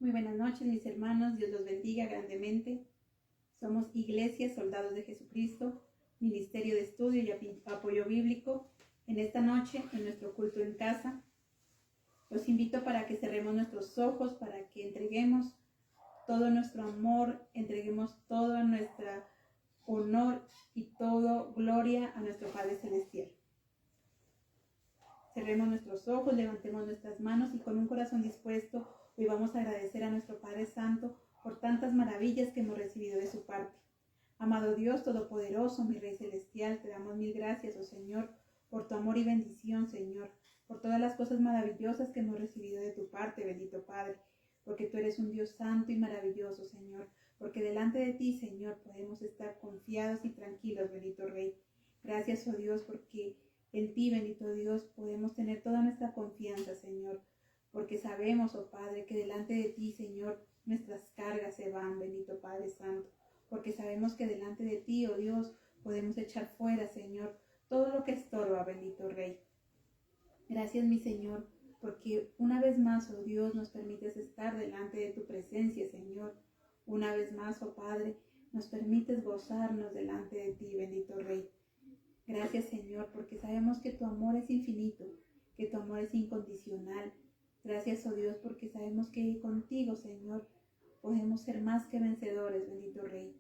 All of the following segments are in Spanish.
Muy buenas noches, mis hermanos. Dios los bendiga grandemente. Somos Iglesia Soldados de Jesucristo, Ministerio de Estudio y Apoyo Bíblico. En esta noche, en nuestro culto en casa, los invito para que cerremos nuestros ojos, para que entreguemos todo nuestro amor, entreguemos todo nuestro honor y todo gloria a nuestro Padre Celestial. Cerremos nuestros ojos, levantemos nuestras manos y con un corazón dispuesto, hoy vamos a agradecer a nuestro Padre Santo por tantas maravillas que hemos recibido de su parte. Amado Dios Todopoderoso, mi Rey Celestial, te damos mil gracias, oh Señor, por tu amor y bendición, Señor, por todas las cosas maravillosas que hemos recibido de tu parte, bendito Padre, porque tú eres un Dios santo y maravilloso, Señor, porque delante de ti, Señor, podemos estar confiados y tranquilos, bendito Rey. Gracias, oh Dios, porque en ti, bendito Dios, podemos tener toda nuestra confianza, Señor, porque sabemos, oh Padre, que delante de ti, Señor, nuestras cargas se van, bendito Padre Santo, porque sabemos que delante de ti, oh Dios, podemos echar fuera, Señor, todo lo que estorba, bendito Rey. Gracias, mi Señor, porque una vez más, oh Dios, nos permites estar delante de tu presencia, Señor. Una vez más, oh Padre, nos permites gozarnos delante de ti, bendito Rey. Gracias, Señor, porque sabemos que tu amor es infinito, que tu amor es incondicional. Gracias, oh Dios, porque sabemos que contigo, Señor, podemos ser más que vencedores, bendito Rey.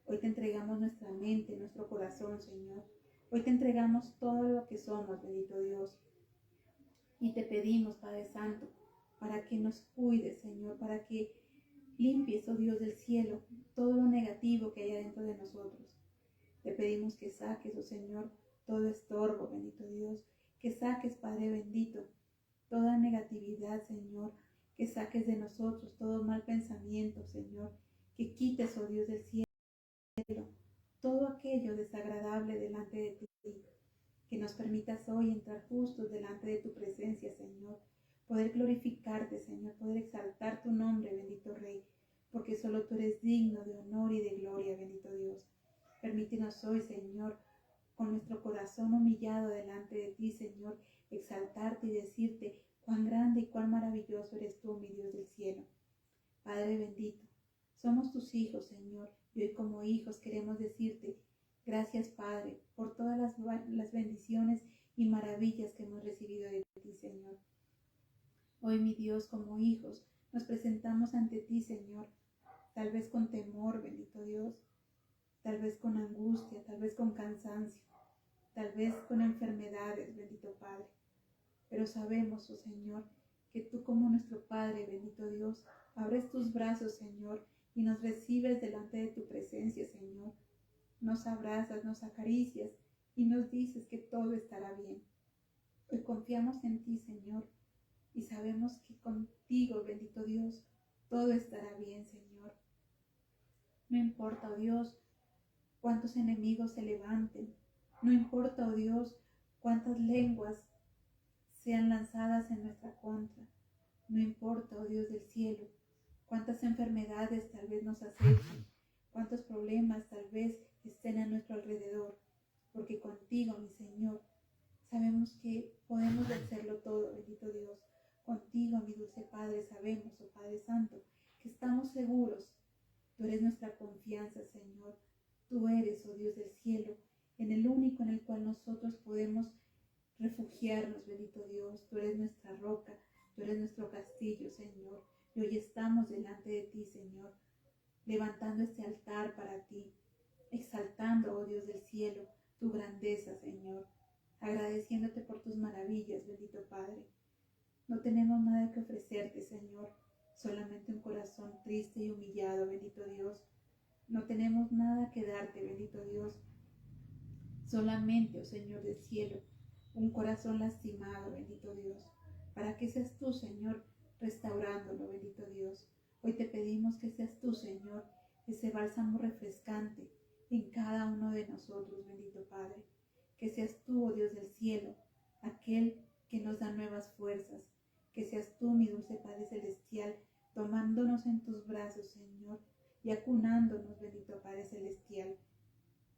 Hoy te entregamos nuestra mente, nuestro corazón, Señor. Hoy te entregamos todo lo que somos, bendito Dios. Y te pedimos, Padre Santo, para que nos cuides, Señor, para que limpies, oh Dios del cielo, todo lo negativo que hay dentro de nosotros. Te pedimos que saques, oh Señor, todo estorbo, bendito Dios, que saques, Padre bendito, toda negatividad, Señor, que saques de nosotros todo mal pensamiento, Señor, que quites, oh Dios del cielo, todo aquello desagradable delante de ti, que nos permitas hoy entrar justos delante de tu presencia, Señor, poder glorificarte, Señor, poder exaltar tu nombre, bendito Rey, porque solo tú eres digno de honor y de gloria, bendito Dios. Permítenos hoy, Señor, con nuestro corazón humillado delante de ti, Señor, exaltarte y decirte cuán grande y cuán maravilloso eres tú, mi Dios del cielo. Padre bendito, somos tus hijos, Señor, y hoy como hijos queremos decirte gracias, Padre, por todas las bendiciones y maravillas que hemos recibido de ti, Señor. Hoy, mi Dios, como hijos, nos presentamos ante ti, Señor, tal vez con temor, bendito Dios, tal vez con angustia, tal vez con cansancio, tal vez con enfermedades, bendito Padre. Pero sabemos, oh Señor, que tú como nuestro Padre, bendito Dios, abres tus brazos, Señor, y nos recibes delante de tu presencia, Señor. Nos abrazas, nos acaricias y nos dices que todo estará bien. Hoy confiamos en ti, Señor, y sabemos que contigo, bendito Dios, todo estará bien, Señor. No importa, oh Dios, cuántos enemigos se levanten. No importa, oh Dios, cuántas lenguas sean lanzadas en nuestra contra. No importa, oh Dios del cielo, cuántas enfermedades tal vez nos acechen, cuántos problemas tal vez estén a nuestro alrededor, porque contigo, mi Señor, sabemos que podemos vencerlo todo, bendito Dios. Contigo, mi dulce Padre, sabemos, oh Padre Santo, que estamos seguros. Tú eres nuestra confianza, Señor. Tú eres, oh Dios del cielo, en el único en el cual nosotros podemos refugiarnos, bendito Dios. Tú eres nuestra roca, tú eres nuestro castillo, Señor. Y hoy estamos delante de ti, Señor, levantando este altar para ti, exaltando, oh Dios del cielo, tu grandeza, Señor, agradeciéndote por tus maravillas, bendito Padre. No tenemos nada que ofrecerte, Señor, solamente un corazón triste y humillado, bendito Dios. No tenemos nada que darte, bendito Dios, solamente, oh Señor del cielo, un corazón lastimado, bendito Dios, para que seas tú, Señor, restaurándolo, bendito Dios. Hoy te pedimos que seas tú, Señor, ese bálsamo refrescante en cada uno de nosotros, bendito Padre. Que seas tú, oh Dios del cielo, aquel que nos da nuevas fuerzas. Que seas tú, mi dulce Padre Celestial, tomándonos en tus brazos, Señor, y acunándonos, bendito Padre Celestial.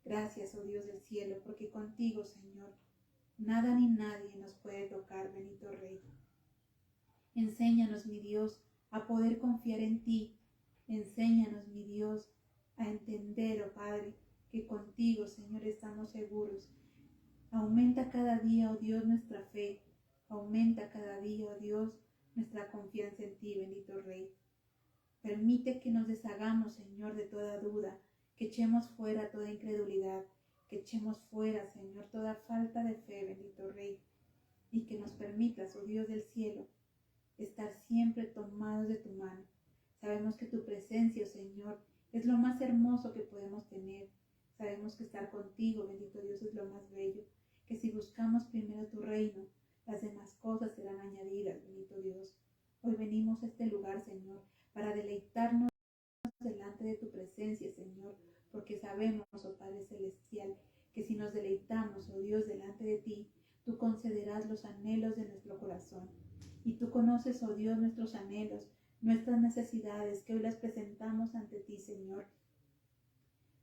Gracias, oh Dios del cielo, porque contigo, Señor, nada ni nadie nos puede tocar, bendito Rey. Enséñanos, mi Dios, a poder confiar en ti. Enséñanos, mi Dios, a entender, oh Padre, que contigo, Señor, estamos seguros. Aumenta cada día, oh Dios, nuestra fe. Aumenta cada día, oh Dios, nuestra confianza en ti, bendito Rey. Permite que nos deshagamos, Señor, de toda duda, que echemos fuera toda incredulidad, que echemos fuera, Señor, toda falta de fe, bendito Rey, y que nos permitas, oh Dios del cielo, estar siempre tomados de tu mano. Sabemos que tu presencia, oh Señor, es lo más hermoso que podemos tener. Sabemos que estar contigo, bendito Dios, es lo más bello, que si buscamos primero tu reino, las demás cosas serán añadidas, bendito Dios. Hoy venimos a este lugar, Señor, para deleitarnos delante de tu presencia, Señor, porque sabemos, oh Padre Celestial, que si nos deleitamos, oh Dios, delante de ti, tú concederás los anhelos de nuestro corazón. Y tú conoces, oh Dios, nuestros anhelos, nuestras necesidades, que hoy las presentamos ante ti, Señor.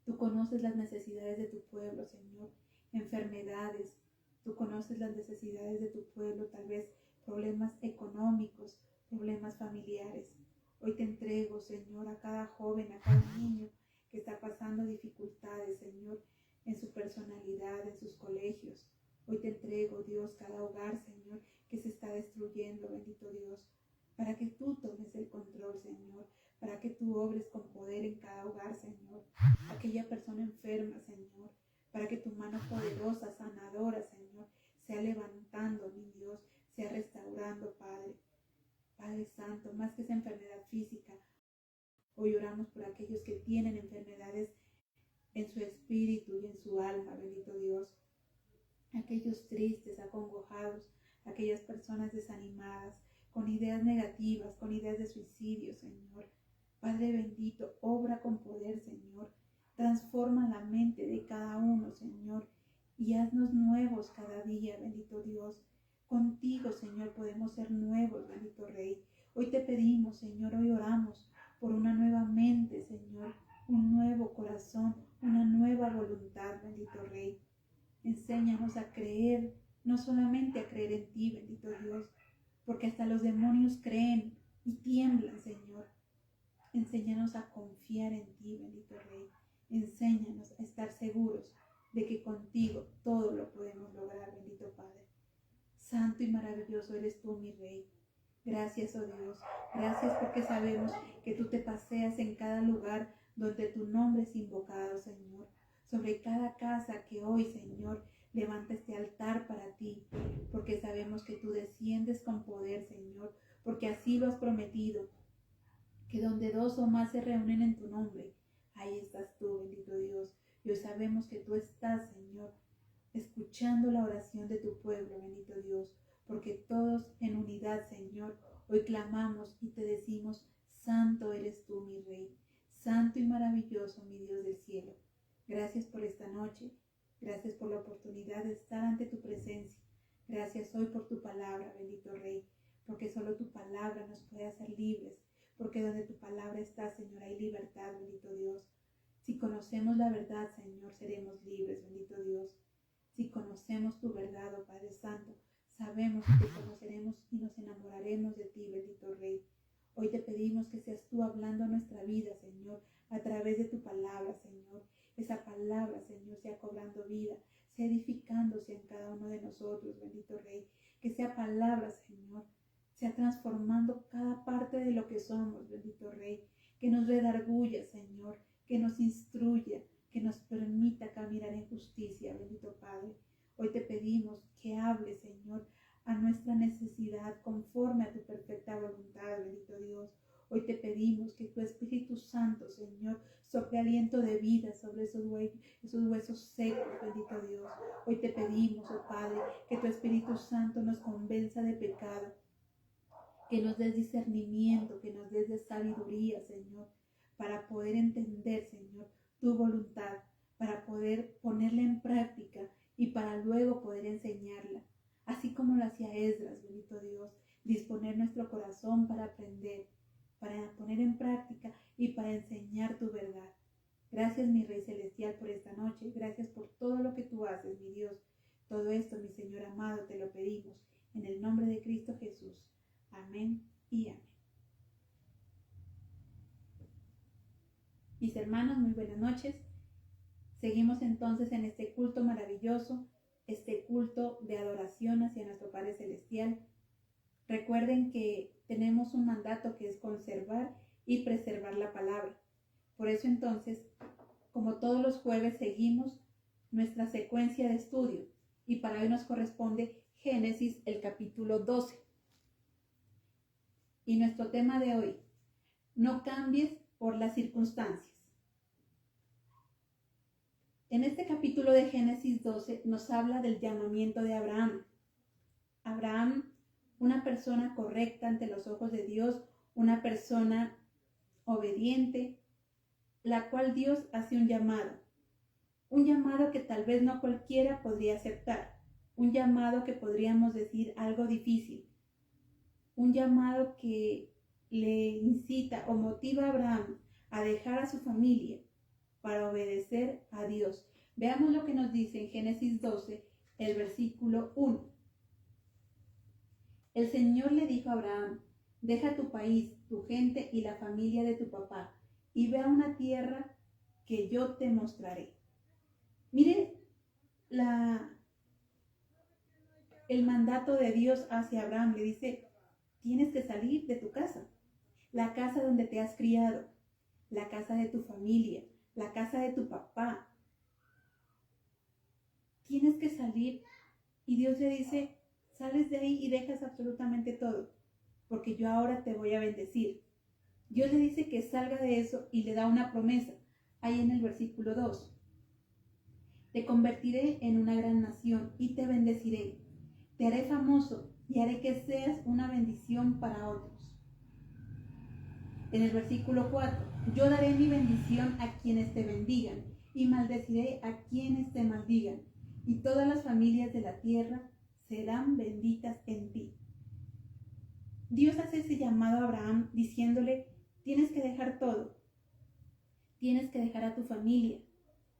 Tú conoces las necesidades de tu pueblo, Señor, enfermedades. Tú conoces las necesidades de tu pueblo, tal vez problemas económicos, problemas familiares. Hoy te entrego, Señor, a cada joven, a cada niño que está pasando dificultades, Señor, en su personalidad, en sus colegios. Hoy te entrego, Dios, cada hogar, Señor, que se está destruyendo, bendito Dios, para que tú tomes el control, Señor, para que tú obres con poder en cada hogar, Señor. Aquella persona enferma, Señor, para que tu mano poderosa, sanadora, Señor, sea levantando, mi Dios, sea restaurando, Padre. Padre Santo, más que esa enfermedad física, hoy oramos por aquellos que tienen enfermedades en su espíritu y en su alma, bendito Dios. Aquellos tristes, acongojados, aquellas personas desanimadas, con ideas negativas, con ideas de suicidio, Señor. Padre bendito, obra con poder, Señor. Transforma la mente de cada uno, Señor, y haznos nuevos cada día, bendito Dios. Contigo, Señor, podemos ser nuevos, bendito Rey. Hoy te pedimos, Señor, hoy oramos por una nueva mente, Señor, un nuevo corazón, una nueva voluntad, bendito Rey. Enséñanos a creer, no solamente a creer en ti, bendito Dios, porque hasta los demonios creen y tiemblan, Señor. Enséñanos a confiar en ti, bendito Rey. Enséñanos a estar seguros de que contigo todo lo podemos lograr, bendito Padre. Santo y maravilloso eres tú, mi Rey. Gracias, oh Dios. Gracias porque sabemos que tú te paseas en cada lugar donde tu nombre es invocado, Señor. Sobre cada casa que hoy, Señor, levanta este altar para ti, porque sabemos que tú desciendes con poder, Señor, porque así lo has prometido, que donde dos o más se reúnen en tu nombre, ahí estás tú, bendito Dios. Y hoy sabemos que tú estás, Señor, escuchando la oración de tu pueblo, bendito Dios, porque todos en unidad, Señor, hoy clamamos y te decimos, santo eres tú, mi Rey, santo y maravilloso, mi Dios del cielo. Gracias por esta noche, gracias por la oportunidad de estar ante tu presencia. Gracias hoy por tu palabra, bendito Rey, porque solo tu palabra nos puede hacer libres, porque donde tu palabra está, Señor, hay libertad, bendito Dios. Si conocemos la verdad, Señor, seremos libres, bendito Dios. Si conocemos tu verdad, oh Padre Santo, sabemos que te conoceremos y nos enamoraremos de ti, bendito Rey. Hoy te pedimos que seas tú hablando a nuestra vida, Señor, a través de tu palabra, Señor. Esa palabra, Señor, sea cobrando vida, sea edificándose en cada uno de nosotros, bendito Rey. Que sea palabra, Señor, sea transformando cada parte de lo que somos, bendito Rey. Que nos redarguya, Señor, que nos instruya, que nos permita caminar en justicia, bendito Padre. Hoy te pedimos que hables, Señor, a nuestra necesidad conforme a tu perfecta voluntad, bendito Dios. Hoy te pedimos que tu Espíritu Santo, Señor, sople aliento de vida sobre esos huesos secos, bendito Dios. Hoy te pedimos, oh Padre, que tu Espíritu Santo nos convenza de pecado, que nos des discernimiento, que nos des de sabiduría, Señor, para poder entender, Señor, tu voluntad, para poder ponerla en práctica y para luego poder enseñarla, así como lo hacía Esdras, bendito Dios, disponer nuestro corazón para aprender, para poner en práctica y para enseñar tu verdad. Gracias, mi Rey Celestial, por esta noche. Gracias por todo lo que tú haces, mi Dios. Todo esto, mi Señor amado, te lo pedimos en el nombre de Cristo Jesús. Amén y amén. Mis hermanos, muy buenas noches. Seguimos entonces en este culto maravilloso, este culto de adoración hacia nuestro Padre Celestial. Recuerden que tenemos un mandato que es conservar y preservar la palabra. Por eso entonces, como todos los jueves, seguimos nuestra secuencia de estudio y para hoy nos corresponde Génesis, el capítulo 12. Y nuestro tema de hoy, no cambies por las circunstancias. En este capítulo de Génesis 12 nos habla del llamamiento de Abraham. Abraham, una persona correcta ante los ojos de Dios, una persona obediente, la cual Dios hace un llamado que tal vez no cualquiera podría aceptar, un llamado que podríamos decir algo difícil, un llamado que le incita o motiva a Abraham a dejar a su familia para obedecer a Dios. Veamos lo que nos dice en Génesis 12, el versículo 1. El Señor le dijo a Abraham: deja tu país, tu gente y la familia de tu papá, y ve a una tierra que yo te mostraré. Mire el mandato de Dios hacia Abraham. Le dice: tienes que salir de tu casa, la casa donde te has criado, la casa de tu familia, la casa de tu papá. Tienes que salir, y Dios le dice: sales de ahí y dejas absolutamente todo, porque yo ahora te voy a bendecir. Dios le dice que salga de eso y le da una promesa, ahí en el versículo 2. Te convertiré en una gran nación y te bendeciré. Te haré famoso y haré que seas una bendición para otros. En el versículo 4, yo daré mi bendición a quienes te bendigan y maldeciré a quienes te maldigan, y todas las familias de la tierra serán benditas en ti. Dios hace ese llamado a Abraham diciéndole: tienes que dejar todo, tienes que dejar a tu familia,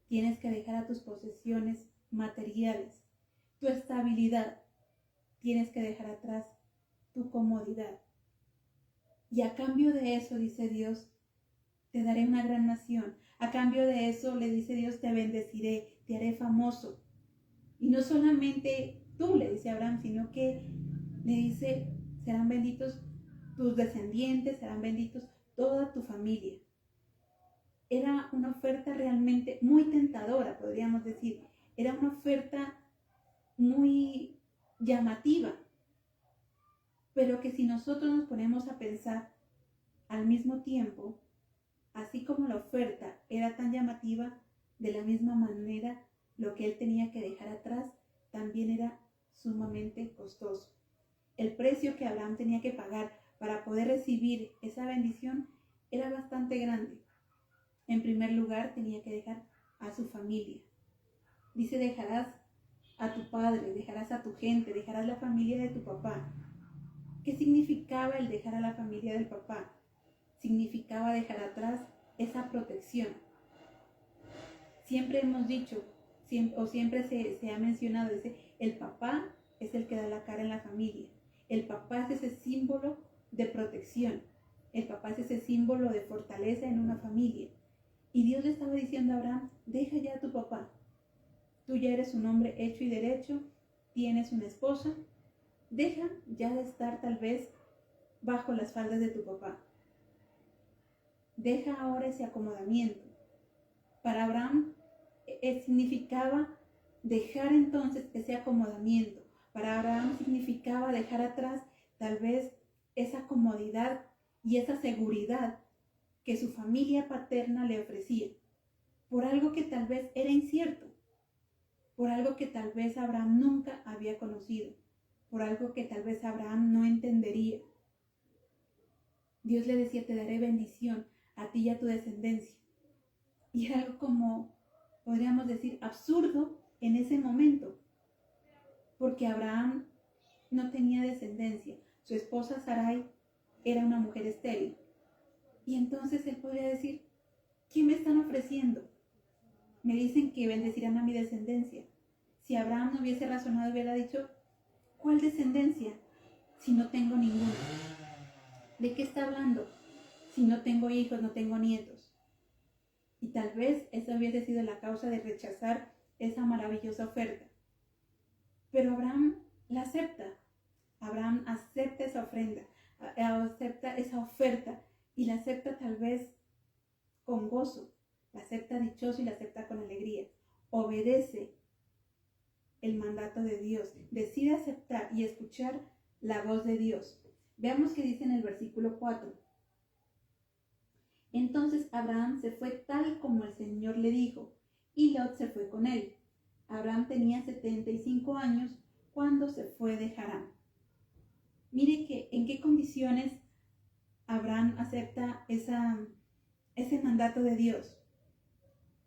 tienes que dejar a tus posesiones materiales, tu estabilidad, tienes que dejar atrás tu comodidad. Y a cambio de eso, dice Dios, te daré una gran nación. A cambio de eso, le dice Dios, te bendeciré, te haré famoso. Y no solamente tú, le dice Abraham, sino que le dice: serán benditos tus descendientes, serán benditos toda tu familia. Era una oferta realmente muy tentadora, podríamos decir. Era una oferta muy llamativa, pero que si nosotros nos ponemos a pensar al mismo tiempo, así como la oferta era tan llamativa, de la misma manera lo que él tenía que dejar atrás también era sumamente costoso. El precio que Abraham tenía que pagar para poder recibir esa bendición era bastante grande. En primer lugar, tenía que dejar a su familia. Dice: dejarás a tu padre, dejarás a tu gente, dejarás la familia de tu papá. ¿Qué significaba el dejar a la familia del papá? Significaba dejar atrás esa protección. Siempre hemos dicho, siempre se ha mencionado, dice: el papá es el que da la cara en la familia. El papá es ese símbolo de protección. El papá es ese símbolo de fortaleza en una familia. Y Dios le estaba diciendo a Abraham: deja ya a tu papá. Tú ya eres un hombre hecho y derecho, tienes una esposa. Deja ya de estar tal vez bajo las faldas de tu papá. Deja ahora ese acomodamiento. Para Abraham significaba dejar entonces ese acomodamiento. Para Abraham significaba dejar atrás tal vez esa comodidad y esa seguridad que su familia paterna le ofrecía, por algo que tal vez era incierto, por algo que tal vez Abraham nunca había conocido, por algo que tal vez Abraham no entendería. Dios le decía: te daré bendición a ti y a tu descendencia. Y era algo como, podríamos decir, absurdo en ese momento, porque Abraham no tenía descendencia. Su esposa Sarai era una mujer estéril. Y entonces él podría decir: ¿qué me están ofreciendo? Me dicen que bendecirán a mi descendencia. Si Abraham no hubiese razonado, hubiera dicho: ¿cuál descendencia? Si no tengo ninguna. ¿De qué está hablando? Si no tengo hijos, no tengo nietos. Y tal vez esa hubiese sido la causa de rechazar esa maravillosa oferta. Pero Abraham la acepta. Abraham acepta esa ofrenda, acepta esa oferta y la acepta tal vez con gozo, la acepta dichoso y la acepta con alegría. Obedece el mandato de Dios, decide aceptar y escuchar la voz de Dios. Veamos qué dice en el versículo 4. Entonces Abraham se fue tal como el Señor le dijo, y Lot se fue con él. Abraham tenía 75 años cuando se fue de Harán. Mire que en qué condiciones Abraham acepta ese mandato de Dios.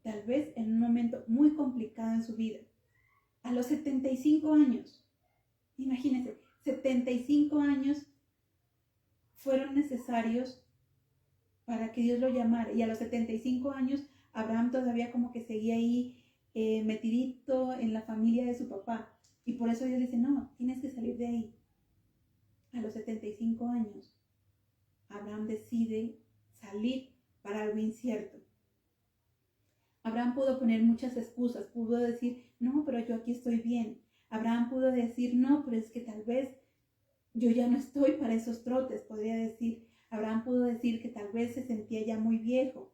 Tal vez en un momento muy complicado en su vida. A los 75 años, imagínense, 75 años fueron necesarios para que Dios lo llamara. Y a los 75 años, Abraham todavía como que seguía ahí metidito en la familia de su papá. Y por eso Dios dice, no, tienes que salir de ahí. A los 75 años, Abraham decide salir para algo incierto. Abraham pudo poner muchas excusas, pudo decir, no, pero yo aquí estoy bien. Abraham pudo decir, no, pero es que tal vez yo ya no estoy para esos trotes, podría decir. Abraham pudo decir que tal vez se sentía ya muy viejo.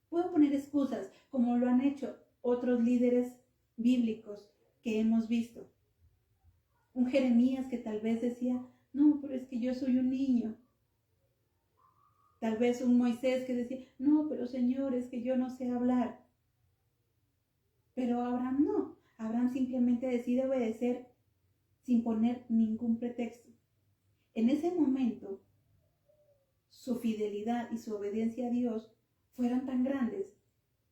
Puedo poner excusas, como lo han hecho otros líderes bíblicos que hemos visto. Un Jeremías que tal vez decía, no, pero es que yo soy un niño. Tal vez un Moisés que decía, no, pero Señor, es que yo no sé hablar. Pero Abraham no. Abraham simplemente decide obedecer sin poner ningún pretexto. En ese momento, su fidelidad y su obediencia a Dios fueron tan grandes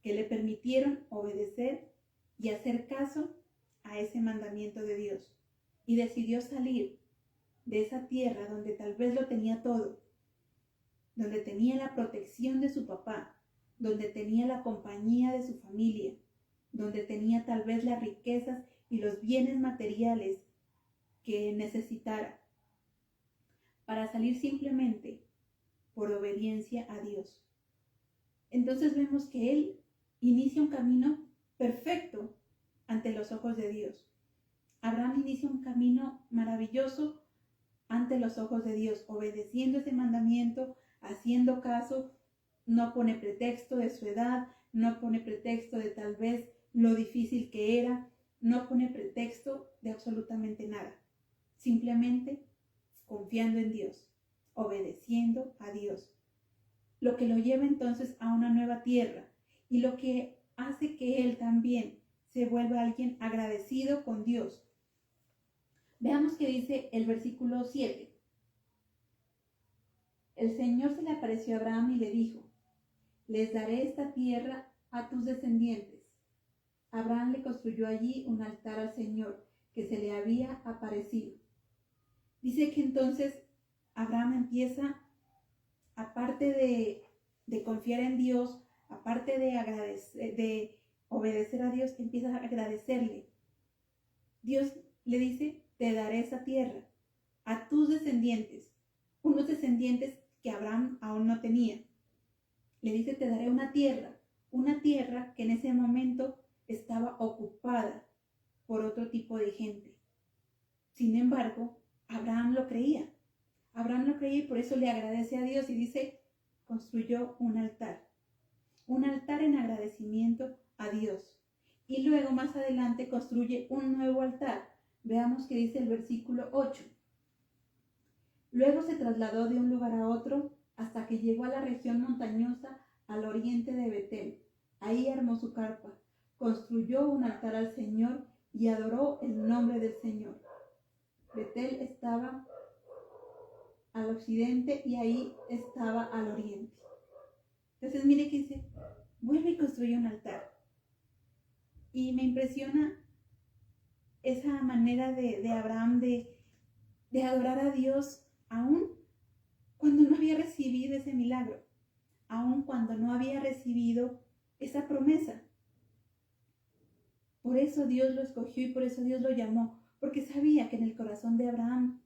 que le permitieron obedecer y hacer caso a ese mandamiento de Dios. Y decidió salir de esa tierra donde tal vez lo tenía todo, donde tenía la protección de su papá, donde tenía la compañía de su familia, donde tenía tal vez las riquezas y los bienes materiales que necesitara, para salir simplemente por obediencia a Dios. Entonces vemos que él inicia un camino perfecto ante los ojos de Dios. Abraham inicia un camino maravilloso ante los ojos de Dios, obedeciendo ese mandamiento, haciendo caso, no pone pretexto de su edad, no pone pretexto de tal vez lo difícil que era, no pone pretexto de absolutamente nada. Simplemente confiando en Dios, obedeciendo a Dios. Lo que lo lleva entonces a una nueva tierra y lo que hace que él también se vuelva alguien agradecido con Dios. Veamos qué dice el versículo 7. El Señor se le apareció a Abraham y le dijo, les daré esta tierra a tus descendientes. Abraham le construyó allí un altar al Señor que se le había aparecido. Dice que entonces Abraham empieza, aparte de confiar en Dios, aparte de obedecer a Dios, empieza a agradecerle. Dios le dice, te daré esa tierra a tus descendientes, unos descendientes que Abraham aún no tenía. Le dice, te daré una tierra que en ese momento estaba ocupada por otro tipo de gente. Sin embargo, Abraham lo creía y por eso le agradece a Dios y dice, construyó un altar en agradecimiento a Dios. Y luego más adelante construye un nuevo altar. Veamos qué dice el versículo 8. Luego se trasladó de un lugar a otro hasta que llegó a la región montañosa al oriente de Betel. Ahí armó su carpa, construyó un altar al Señor y adoró el nombre del Señor. Betel estaba al occidente y ahí estaba al oriente. Entonces mire que dice, vuelve y construye un altar. Y me impresiona esa manera de Abraham de adorar a Dios aún cuando no había recibido ese milagro, aún cuando no había recibido esa promesa. Por eso Dios lo escogió y por eso Dios lo llamó, porque sabía que en el corazón de Abraham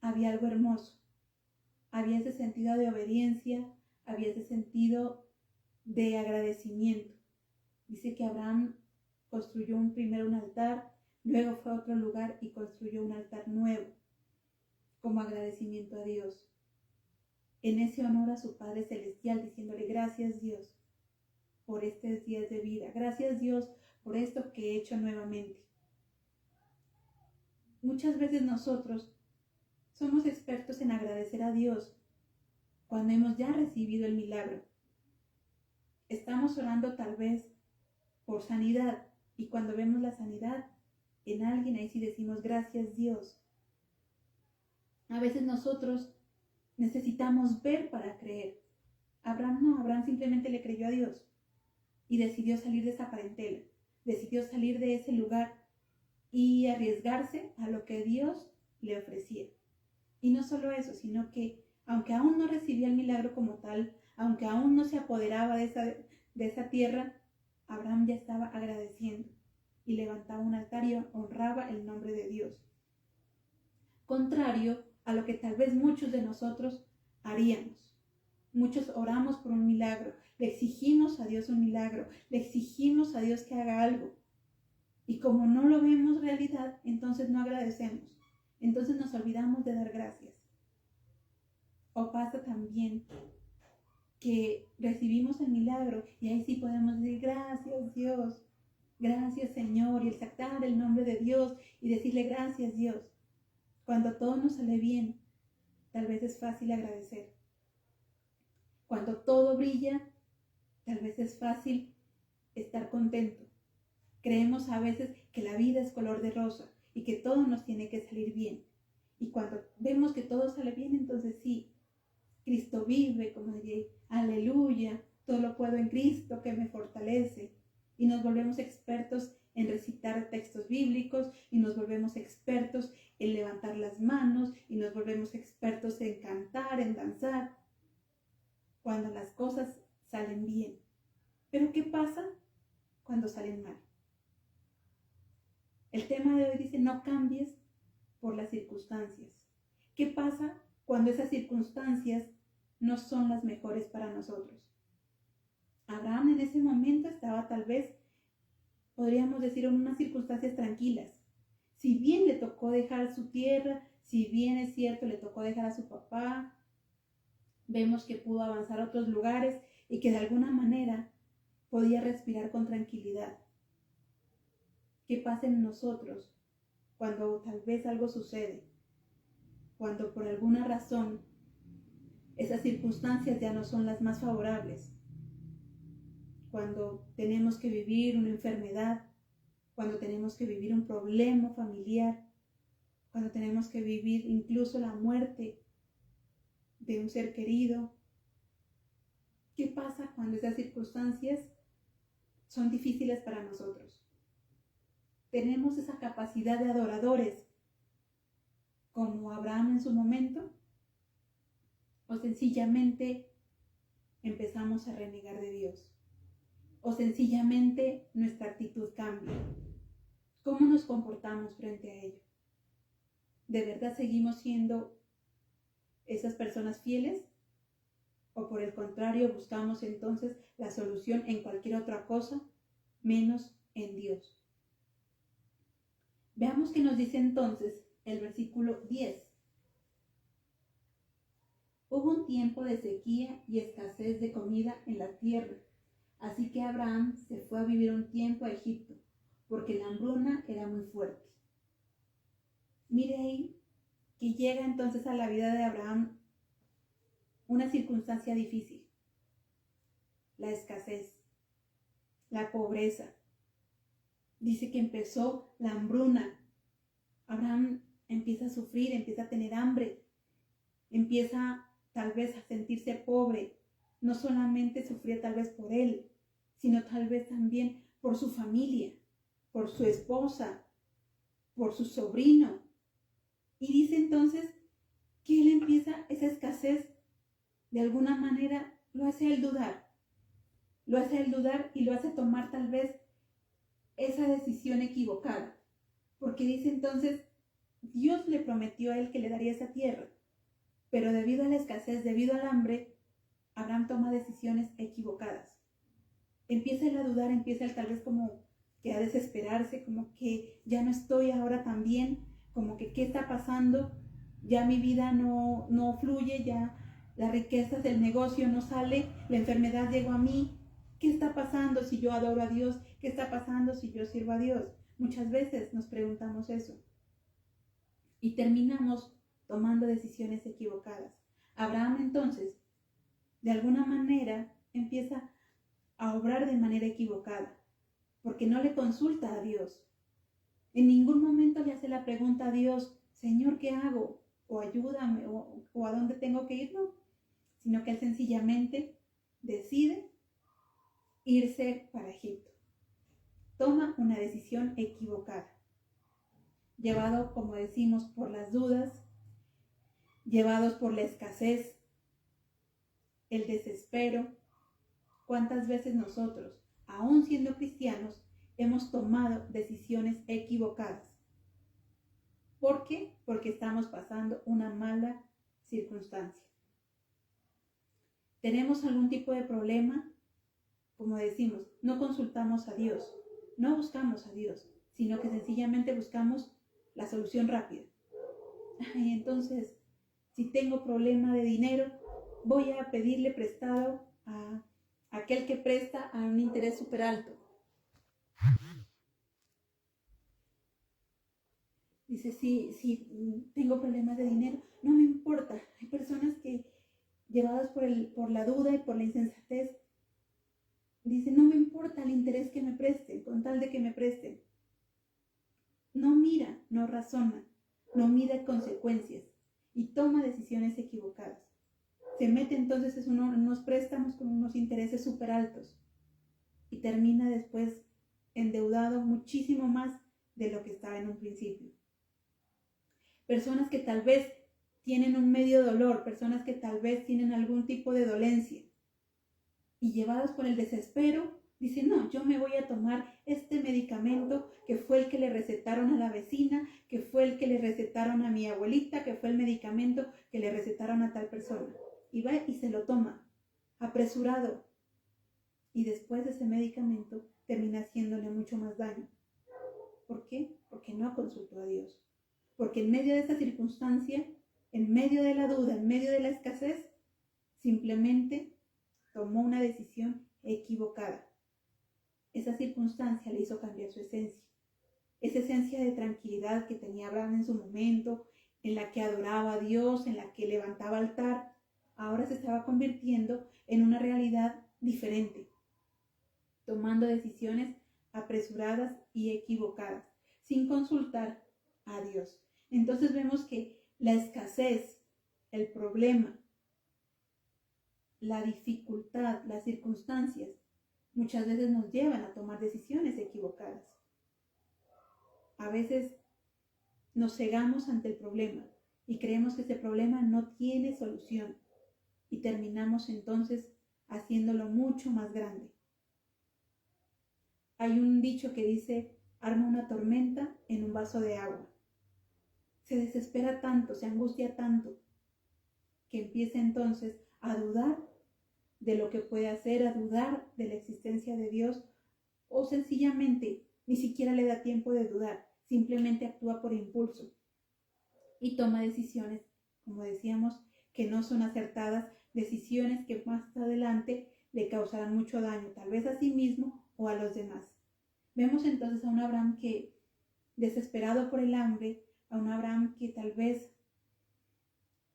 había algo hermoso. Había ese sentido de obediencia, había ese sentido de agradecimiento. Dice que Abraham construyó primero un altar, luego fue a otro lugar y construyó un altar nuevo como agradecimiento a Dios. En ese honor a su Padre Celestial, diciéndole gracias Dios por estos días de vida. Gracias Dios por esto que he hecho nuevamente. Muchas veces nosotros somos expertos en agradecer a Dios cuando hemos ya recibido el milagro. Estamos orando tal vez por sanidad y cuando vemos la sanidad en alguien, ahí sí decimos gracias Dios. A veces nosotros necesitamos ver para creer. Abraham no, Abraham simplemente le creyó a Dios y decidió salir de esa parentela, decidió salir de ese lugar y arriesgarse a lo que Dios le ofrecía. Y no solo eso, sino que aunque aún no recibía el milagro como tal, aunque aún no se apoderaba de esa tierra, Abraham ya estaba agradeciendo y levantaba un altar y honraba el nombre de Dios. Contrario a lo que tal vez muchos de nosotros haríamos. Muchos oramos por un milagro, le exigimos a Dios un milagro, le exigimos a Dios que haga algo. Y como no lo vemos realidad, entonces no agradecemos. Entonces nos olvidamos de dar gracias. O pasa también que recibimos el milagro y ahí sí podemos decir gracias Dios, gracias Señor, y exaltar el nombre de Dios y decirle gracias Dios. Cuando todo nos sale bien, tal vez es fácil agradecer. Cuando todo brilla, tal vez es fácil estar contento. Creemos a veces que la vida es color de rosa y que todo nos tiene que salir bien. Y cuando vemos que todo sale bien, entonces sí, Cristo vive, como diría, aleluya, todo lo puedo en Cristo que me fortalece. Y nos volvemos expertos en recitar textos bíblicos y nos volvemos expertos en levantar las manos y nos volvemos expertos en cantar, en danzar, cuando las cosas salen bien. Pero ¿qué pasa cuando salen mal? El tema de hoy dice, no cambies por las circunstancias. ¿Qué pasa cuando esas circunstancias no son las mejores para nosotros? Abraham en ese momento estaba tal vez, podríamos decir, en unas circunstancias tranquilas. Si bien le tocó dejar su tierra, si bien es cierto, le tocó dejar a su papá, vemos que pudo avanzar a otros lugares y que de alguna manera podía respirar con tranquilidad. ¿Qué pasa en nosotros cuando tal vez algo sucede? Cuando por alguna razón esas circunstancias ya no son las más favorables. Cuando tenemos que vivir una enfermedad, cuando tenemos que vivir un problema familiar, cuando tenemos que vivir incluso la muerte de un ser querido. ¿Qué pasa cuando esas circunstancias son difíciles para nosotros? ¿Tenemos esa capacidad de adoradores como Abraham en su momento? ¿O sencillamente empezamos a renegar de Dios? ¿O sencillamente nuestra actitud cambia? ¿Cómo nos comportamos frente a ello? ¿De verdad seguimos siendo esas personas fieles? ¿O por el contrario buscamos entonces la solución en cualquier otra cosa menos en Dios? Veamos qué nos dice entonces el versículo 10. Hubo un tiempo de sequía y escasez de comida en la tierra, así que Abraham se fue a vivir un tiempo a Egipto, porque la hambruna era muy fuerte. Mire ahí que llega entonces a la vida de Abraham una circunstancia difícil, la escasez, la pobreza. Dice que empezó la hambruna. Abraham empieza a sufrir, empieza a tener hambre, empieza tal vez a sentirse pobre. No solamente sufría tal vez por él, sino tal vez también por su familia, por su esposa, por su sobrino. Y dice entonces que él empieza esa escasez, de alguna manera lo hace a él dudar. Lo hace a él dudar y lo hace tomar tal vez esa decisión equivocada. Porque dice entonces, Dios le prometió a él que le daría esa tierra. Pero debido a la escasez, debido al hambre, Abraham toma decisiones equivocadas. empieza él a dudar, empieza él tal vez como que a desesperarse, como que ya no estoy ahora tan bien, como que qué está pasando, ya mi vida no fluye, ya las riquezas del negocio no sale, la enfermedad llegó a mí. ¿Qué está pasando si yo adoro a Dios? ¿Qué está pasando si yo sirvo a Dios? Muchas veces nos preguntamos eso y terminamos tomando decisiones equivocadas. Abraham entonces, de alguna manera, empieza a obrar de manera equivocada, porque no le consulta a Dios. En ningún momento le hace la pregunta a Dios, Señor, ¿qué hago? O ayúdame, o a dónde tengo que ir, no. Sino que él sencillamente decide irse para Egipto. Toma una decisión equivocada, llevado, como decimos, por las dudas, llevados por la escasez, el desespero. ¿Cuántas veces nosotros, aún siendo cristianos, hemos tomado decisiones equivocadas? ¿Por qué? Porque estamos pasando una mala circunstancia. ¿Tenemos algún tipo de problema? Como decimos, no consultamos a Dios, no buscamos a Dios, sino que sencillamente buscamos la solución rápida. Y entonces, si tengo problema de dinero, voy a pedirle prestado a aquel que presta a un interés súper alto. Dice, si tengo problemas de dinero, no me importa. Hay personas que, llevadas por la duda y por la insensatez, dicen, no me importa el interés que me presten, con tal de que me presten. No mira, no razona, no mide consecuencias y toma decisiones equivocadas. Se mete entonces en unos préstamos con unos intereses súper altos y termina después endeudado muchísimo más de lo que estaba en un principio. Personas que tal vez tienen un medio dolor, personas que tal vez tienen algún tipo de dolencia y llevados por el desespero, dicen, no, yo me voy a tomar este medicamento que fue el que le recetaron a la vecina, que fue el que le recetaron a mi abuelita, que fue el medicamento que le recetaron a tal persona. Y va y se lo toma, apresurado. Y después ese medicamento termina haciéndole mucho más daño. ¿Por qué? Porque no consultó a Dios. Porque en medio de esa circunstancia, en medio de la duda, en medio de la escasez, simplemente tomó una decisión equivocada. Esa circunstancia le hizo cambiar su esencia. Esa esencia de tranquilidad que tenía Abraham en su momento, en la que adoraba a Dios, en la que levantaba altar, ahora se estaba convirtiendo en una realidad diferente, tomando decisiones apresuradas y equivocadas, sin consultar a Dios. Entonces vemos que la escasez, el problema, la dificultad, las circunstancias, muchas veces nos llevan a tomar decisiones equivocadas. A veces nos cegamos ante el problema y creemos que ese problema no tiene solución y terminamos entonces haciéndolo mucho más grande. Hay un dicho que dice, arma una tormenta en un vaso de agua. Se desespera tanto, se angustia tanto, que empieza entonces a dudar de lo que puede hacer, a dudar de la existencia de Dios, o sencillamente ni siquiera le da tiempo de dudar, simplemente actúa por impulso y toma decisiones, como decíamos, que no son acertadas, decisiones que más adelante le causarán mucho daño, tal vez a sí mismo o a los demás. Vemos entonces a un Abraham que, desesperado por el hambre, a un Abraham que tal vez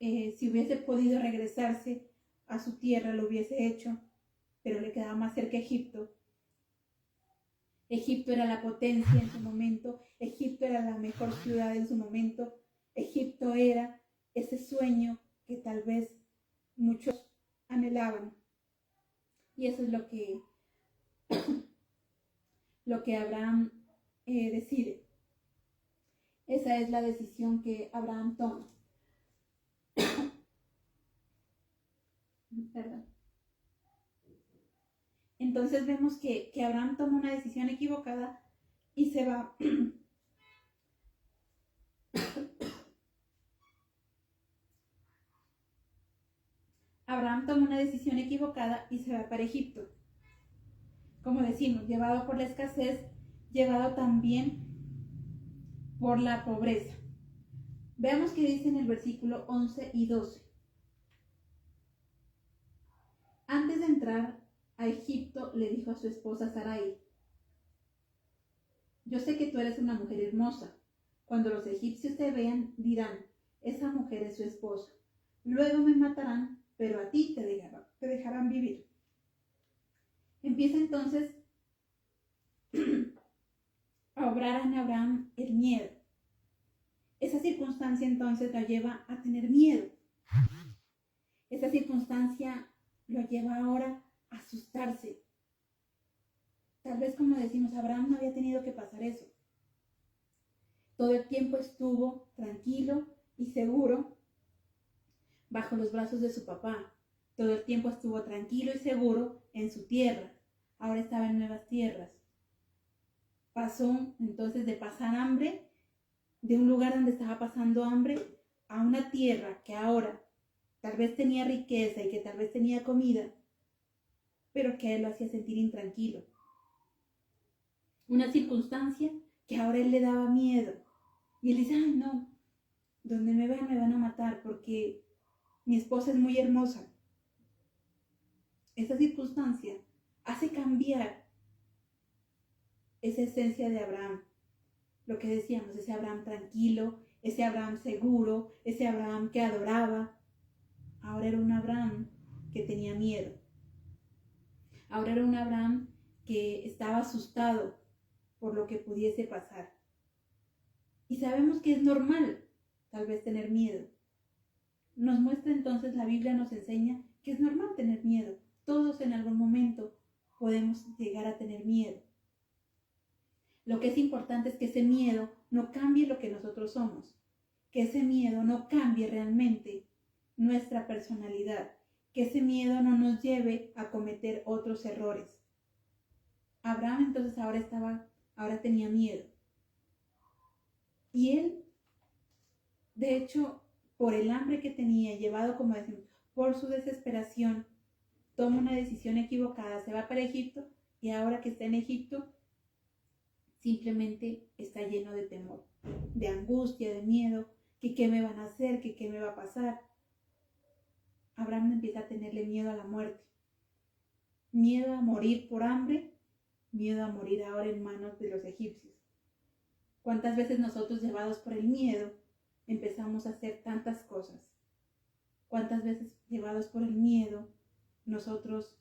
si hubiese podido regresarse a su tierra lo hubiese hecho, pero le quedaba más cerca Egipto. Egipto era la potencia en su momento, Egipto era la mejor ciudad en su momento, Egipto era ese sueño que tal vez muchos anhelaban. Y eso es lo que Abraham decide. Esa es la decisión que Abraham toma. Perdón. Entonces vemos que Abraham toma una decisión equivocada y se va. Abraham toma una decisión equivocada y se va para Egipto. como decimos, llevado por la escasez, llevado también por la pobreza. Veamos qué dice en el versículo 11 y 12. Antes de entrar a Egipto, le dijo a su esposa Sarai: yo sé que tú eres una mujer hermosa. Cuando los egipcios te vean, dirán: esa mujer es su esposa. Luego me matarán, pero a ti te dejarán vivir. Empieza entonces a obrar en Abraham el miedo. Esa circunstancia entonces lo lleva a tener miedo. Esa circunstancia lo lleva ahora a asustarse. Tal vez, como decimos, Abraham no había tenido que pasar eso. Todo el tiempo estuvo tranquilo y seguro bajo los brazos de su papá. Todo el tiempo estuvo tranquilo y seguro en su tierra. Ahora estaba en nuevas tierras. Pasó entonces de pasar hambre, de un lugar donde estaba pasando hambre, a una tierra que ahora tal vez tenía riqueza y que tal vez tenía comida, pero que a él lo hacía sentir intranquilo. Una circunstancia que ahora él le daba miedo. Y él dice: ay, no, donde me vean me van a matar porque mi esposa es muy hermosa. Esa circunstancia hace cambiar esa esencia de Abraham. Lo que decíamos, ese Abraham tranquilo, ese Abraham seguro, ese Abraham que adoraba. Ahora era un Abraham que tenía miedo. Ahora era un Abraham que estaba asustado por lo que pudiese pasar. Y sabemos que es normal, tal vez, tener miedo. Nos muestra entonces, la Biblia nos enseña que es normal tener miedo. Todos en algún momento podemos llegar a tener miedo. Lo que es importante es que ese miedo no cambie lo que nosotros somos, que ese miedo no cambie realmente nuestra personalidad, que ese miedo no nos lleve a cometer otros errores. Abraham entonces ahora tenía miedo. Y él, de hecho, por el hambre que tenía, llevado, como decimos, por su desesperación, toma una decisión equivocada, se va para Egipto, y ahora que está en Egipto, simplemente está lleno de temor, de angustia, de miedo, que qué me van a hacer, que qué me va a pasar. Abraham empieza a tenerle miedo a la muerte, miedo a morir por hambre, miedo a morir ahora en manos de los egipcios. ¿Cuántas veces nosotros, llevados por el miedo, empezamos a hacer tantas cosas? ¿Cuántas veces, llevados por el miedo, nosotros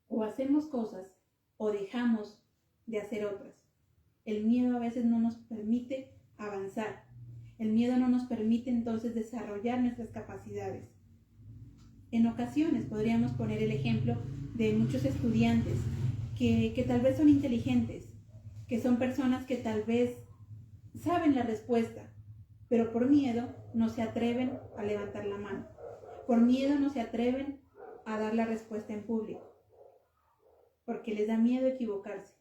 o hacemos cosas o dejamos de hacer otras? El miedo a veces no nos permite avanzar. El miedo no nos permite entonces desarrollar nuestras capacidades. En ocasiones podríamos poner el ejemplo de muchos estudiantes que tal vez son inteligentes, que son personas que tal vez saben la respuesta, pero por miedo no se atreven a levantar la mano. Por miedo no se atreven a dar la respuesta en público, porque les da miedo equivocarse.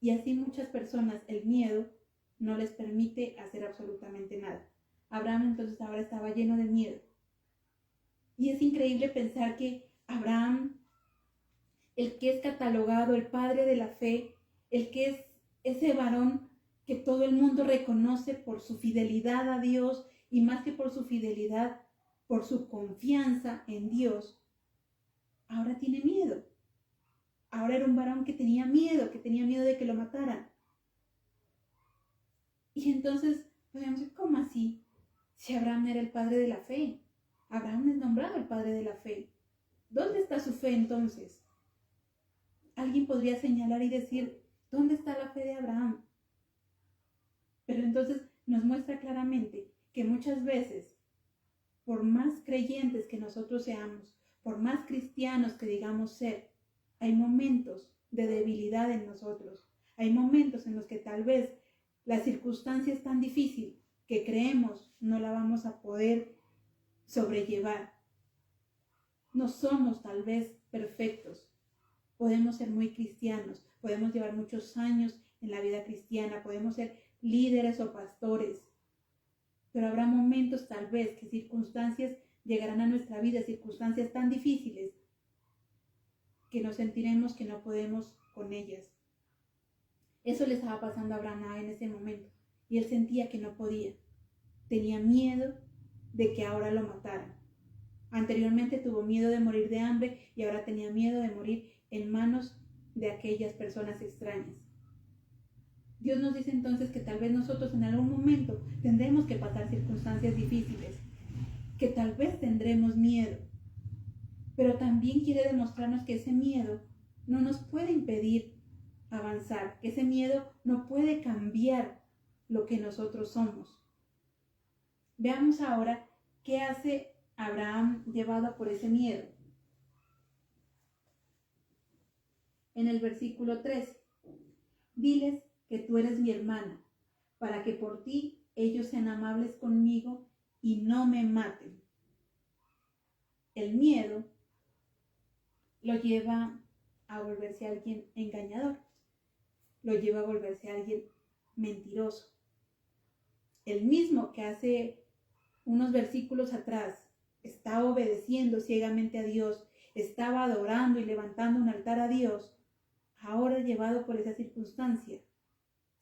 Y así muchas personas, el miedo no les permite hacer absolutamente nada. Abraham entonces ahora estaba lleno de miedo. Y es increíble pensar que Abraham, el que es catalogado el padre de la fe, el que es ese varón que todo el mundo reconoce por su fidelidad a Dios, y más que por su fidelidad, por su confianza en Dios, ahora tiene miedo. Ahora era un varón que tenía miedo de que lo mataran. Y entonces podemos decir: ¿cómo así? Si Abraham era el padre de la fe. Abraham es nombrado el padre de la fe. ¿Dónde está su fe entonces? Alguien podría señalar y decir: ¿dónde está la fe de Abraham? Pero entonces nos muestra claramente que muchas veces, por más creyentes que nosotros seamos, por más cristianos que digamos ser, hay momentos de debilidad en nosotros. Hay momentos en los que tal vez la circunstancia es tan difícil que creemos no la vamos a poder sobrellevar. No somos tal vez perfectos. Podemos ser muy cristianos, podemos llevar muchos años en la vida cristiana, podemos ser líderes o pastores, pero habrá momentos tal vez que circunstancias llegarán a nuestra vida, circunstancias tan difíciles que nos sentiremos que no podemos con ellas. Eso le estaba pasando a Abraham en ese momento y él sentía que no podía. Tenía miedo de que ahora lo mataran. Anteriormente tuvo miedo de morir de hambre y ahora tenía miedo de morir en manos de aquellas personas extrañas. Dios nos dice entonces que tal vez nosotros en algún momento tendremos que pasar circunstancias difíciles, que tal vez tendremos miedo, pero también quiere demostrarnos que ese miedo no nos puede impedir avanzar, que ese miedo no puede cambiar lo que nosotros somos. Veamos ahora qué hace Abraham llevado por ese miedo. En el versículo 3, diles que tú eres mi hermana, para que por ti ellos sean amables conmigo y no me maten. El miedo lo lleva a volverse alguien engañador, lo lleva a volverse alguien mentiroso. El mismo que hace unos versículos atrás estaba obedeciendo ciegamente a Dios, estaba adorando y levantando un altar a Dios, ahora llevado por esa circunstancia,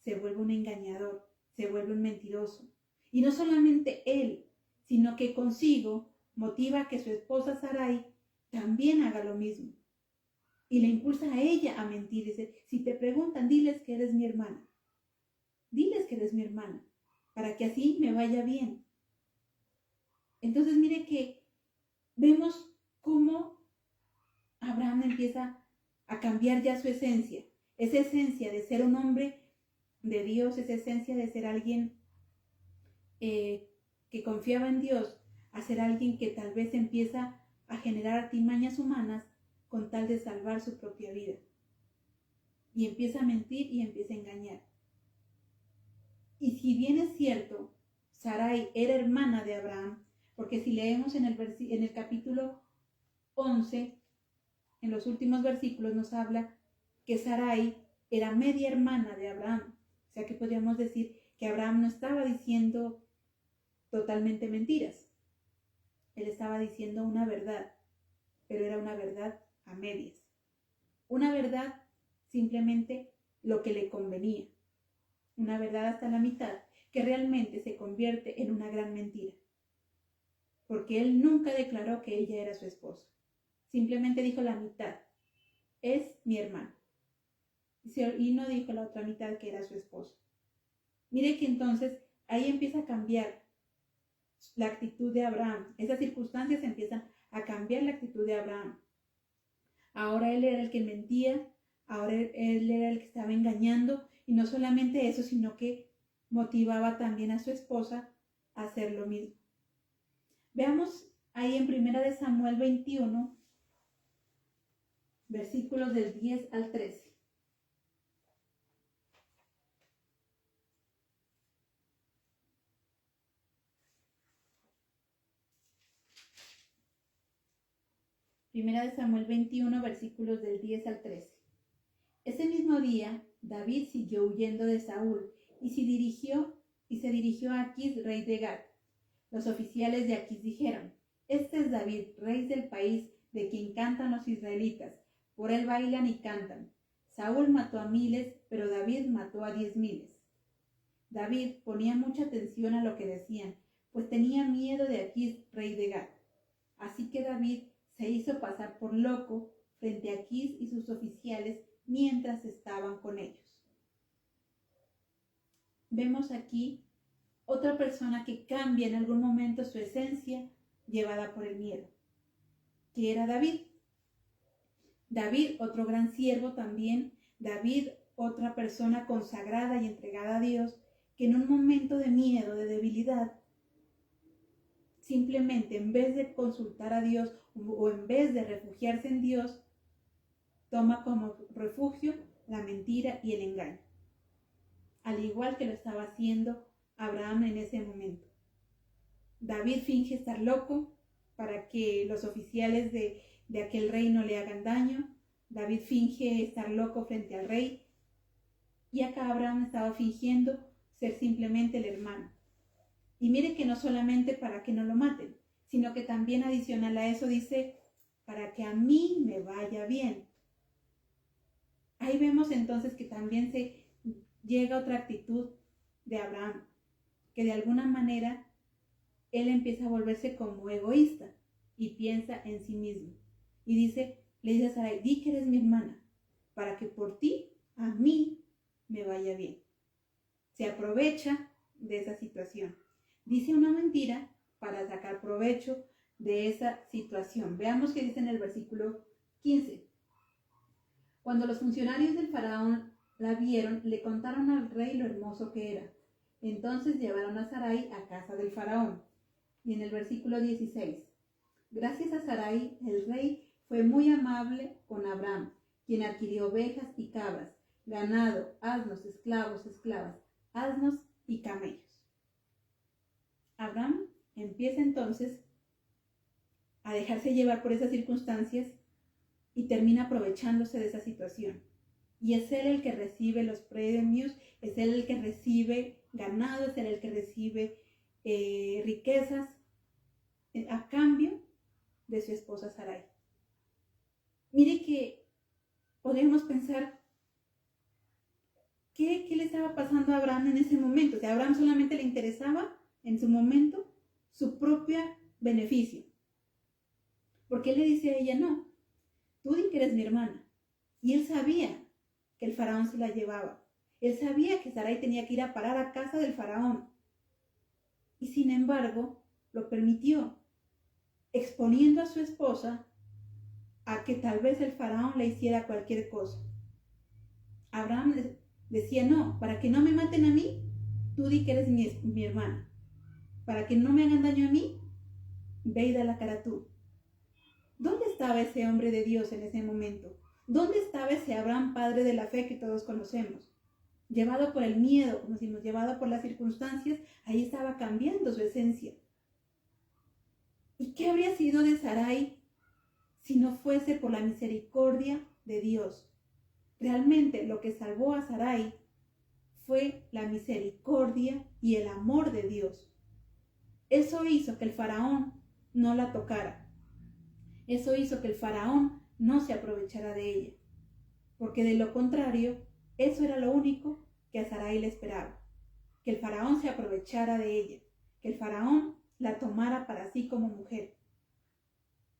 se vuelve un engañador, se vuelve un mentiroso. Y no solamente él, sino que consigo motiva a que su esposa Sarai también haga lo mismo. Y le impulsa a ella a mentir. Dice, si te preguntan, diles que eres mi hermana. Diles que eres mi hermana, para que así me vaya bien. Entonces mire que vemos cómo Abraham empieza a cambiar ya su esencia. Esa esencia de ser un hombre de Dios, esa esencia de ser alguien que confiaba en Dios, a ser alguien que tal vez empieza a generar artimañas humanas con tal de salvar su propia vida. Y empieza a mentir y empieza a engañar. Y si bien es cierto, Sarai era hermana de Abraham, porque si leemos en el capítulo 11, en los últimos versículos nos habla que Sarai era media hermana de Abraham. O sea que podríamos decir que Abraham no estaba diciendo totalmente mentiras. Él estaba diciendo una verdad, pero era una verdad a medias. Una verdad simplemente lo que le convenía. Una verdad hasta la mitad que realmente se convierte en una gran mentira. Porque él nunca declaró que ella era su esposa. Simplemente dijo la mitad. Es mi hermana. Y no dijo la otra mitad que era su esposa. Mire que entonces ahí empieza a cambiar la actitud de Abraham. Esas circunstancias empiezan a cambiar la actitud de Abraham. Ahora él era el que mentía, ahora él era el que estaba engañando, y no solamente eso, sino que motivaba también a su esposa a hacer lo mismo. Veamos ahí en 1 Samuel 21, versículos del 10 al 13. Primera de Samuel 21, versículos del 10 al 13. Ese mismo día, David siguió huyendo de Saúl y se dirigió a Aquis, rey de Gat. Los oficiales de Aquis dijeron, este es David, rey del país de quien cantan los israelitas. Por él bailan y cantan. Saúl mató a miles, pero David mató a 10,000. David ponía mucha atención a lo que decían, pues tenía miedo de Aquis, rey de Gat. Así que David se hizo pasar por loco frente a Aquis y sus oficiales mientras estaban con ellos. Vemos aquí otra persona que cambia en algún momento su esencia llevada por el miedo, que era David. David, otro gran siervo también, David, otra persona consagrada y entregada a Dios, que en un momento de miedo, de debilidad, simplemente en vez de consultar a Dios o en vez de refugiarse en Dios, toma como refugio la mentira y el engaño, al igual que lo estaba haciendo Abraham en ese momento. David finge estar loco para que los oficiales de aquel rey no le hagan daño. David finge estar loco frente al rey, y acá Abraham estaba fingiendo ser simplemente el hermano. Y mire que no solamente para que no lo maten, sino que también adicional a eso dice, para que a mí me vaya bien. Ahí vemos entonces que también se llega otra actitud de Abraham, que de alguna manera él empieza a volverse como egoísta y piensa en sí mismo. Y le dice a Sarai, di que eres mi hermana, para que por ti, a mí, me vaya bien. Se aprovecha de esa situación. Dice una mentira para sacar provecho de esa situación. Veamos qué dice en el versículo 15. Cuando los funcionarios del faraón la vieron, le contaron al rey lo hermoso que era. Entonces llevaron a Sarai a casa del faraón. Y en el versículo 16, gracias a Sarai, el rey fue muy amable con Abraham, quien adquirió ovejas y cabras, ganado, asnos, esclavos, esclavas, asnos y camellos. Abraham empieza entonces a dejarse llevar por esas circunstancias y termina aprovechándose de esa situación. Y es él el que recibe los premios, es él el que recibe ganado, es él el que recibe riquezas a cambio de su esposa Sarai. Mire que podemos pensar ¿qué le estaba pasando a Abraham en ese momento? O sea, a Abraham solamente le interesaba en su momento su propio beneficio. Porque él le dice a ella, no, tú di que eres mi hermana. Y él sabía que el faraón se la llevaba. Él sabía que Sarai tenía que ir a parar a casa del faraón. Y sin embargo, lo permitió, exponiendo a su esposa a que tal vez el faraón le hiciera cualquier cosa. Abraham decía, no, para que no me maten a mí, tú di que eres mi hermana. Para que no me hagan daño a mí, ve y da la cara tú. ¿Dónde estaba ese hombre de Dios en ese momento? ¿Dónde estaba ese Abraham, padre de la fe que todos conocemos? Llevado por el miedo, como decimos, llevado por las circunstancias, ahí estaba cambiando su esencia. ¿Y qué habría sido de Sarai si no fuese por la misericordia de Dios? Realmente lo que salvó a Sarai fue la misericordia y el amor de Dios. Eso hizo que el faraón no la tocara. Eso hizo que el faraón no se aprovechara de ella. Porque de lo contrario, eso era lo único que a Sarai le esperaba. Que el faraón se aprovechara de ella. Que el faraón la tomara para sí como mujer.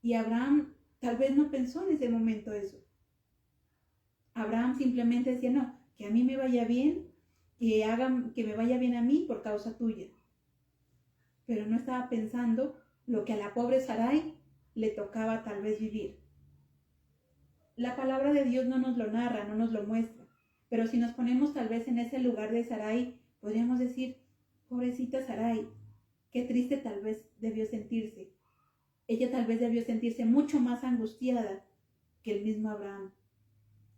Y Abraham tal vez no pensó en ese momento eso. Abraham simplemente decía, no, que a mí me vaya bien, que me vaya bien a mí por causa tuya. Pero no estaba pensando lo que a la pobre Sarai le tocaba tal vez vivir. La palabra de Dios no nos lo narra, no nos lo muestra, pero si nos ponemos tal vez en ese lugar de Sarai, podríamos decir, pobrecita Sarai, qué triste tal vez debió sentirse. Ella tal vez debió sentirse mucho más angustiada que el mismo Abraham.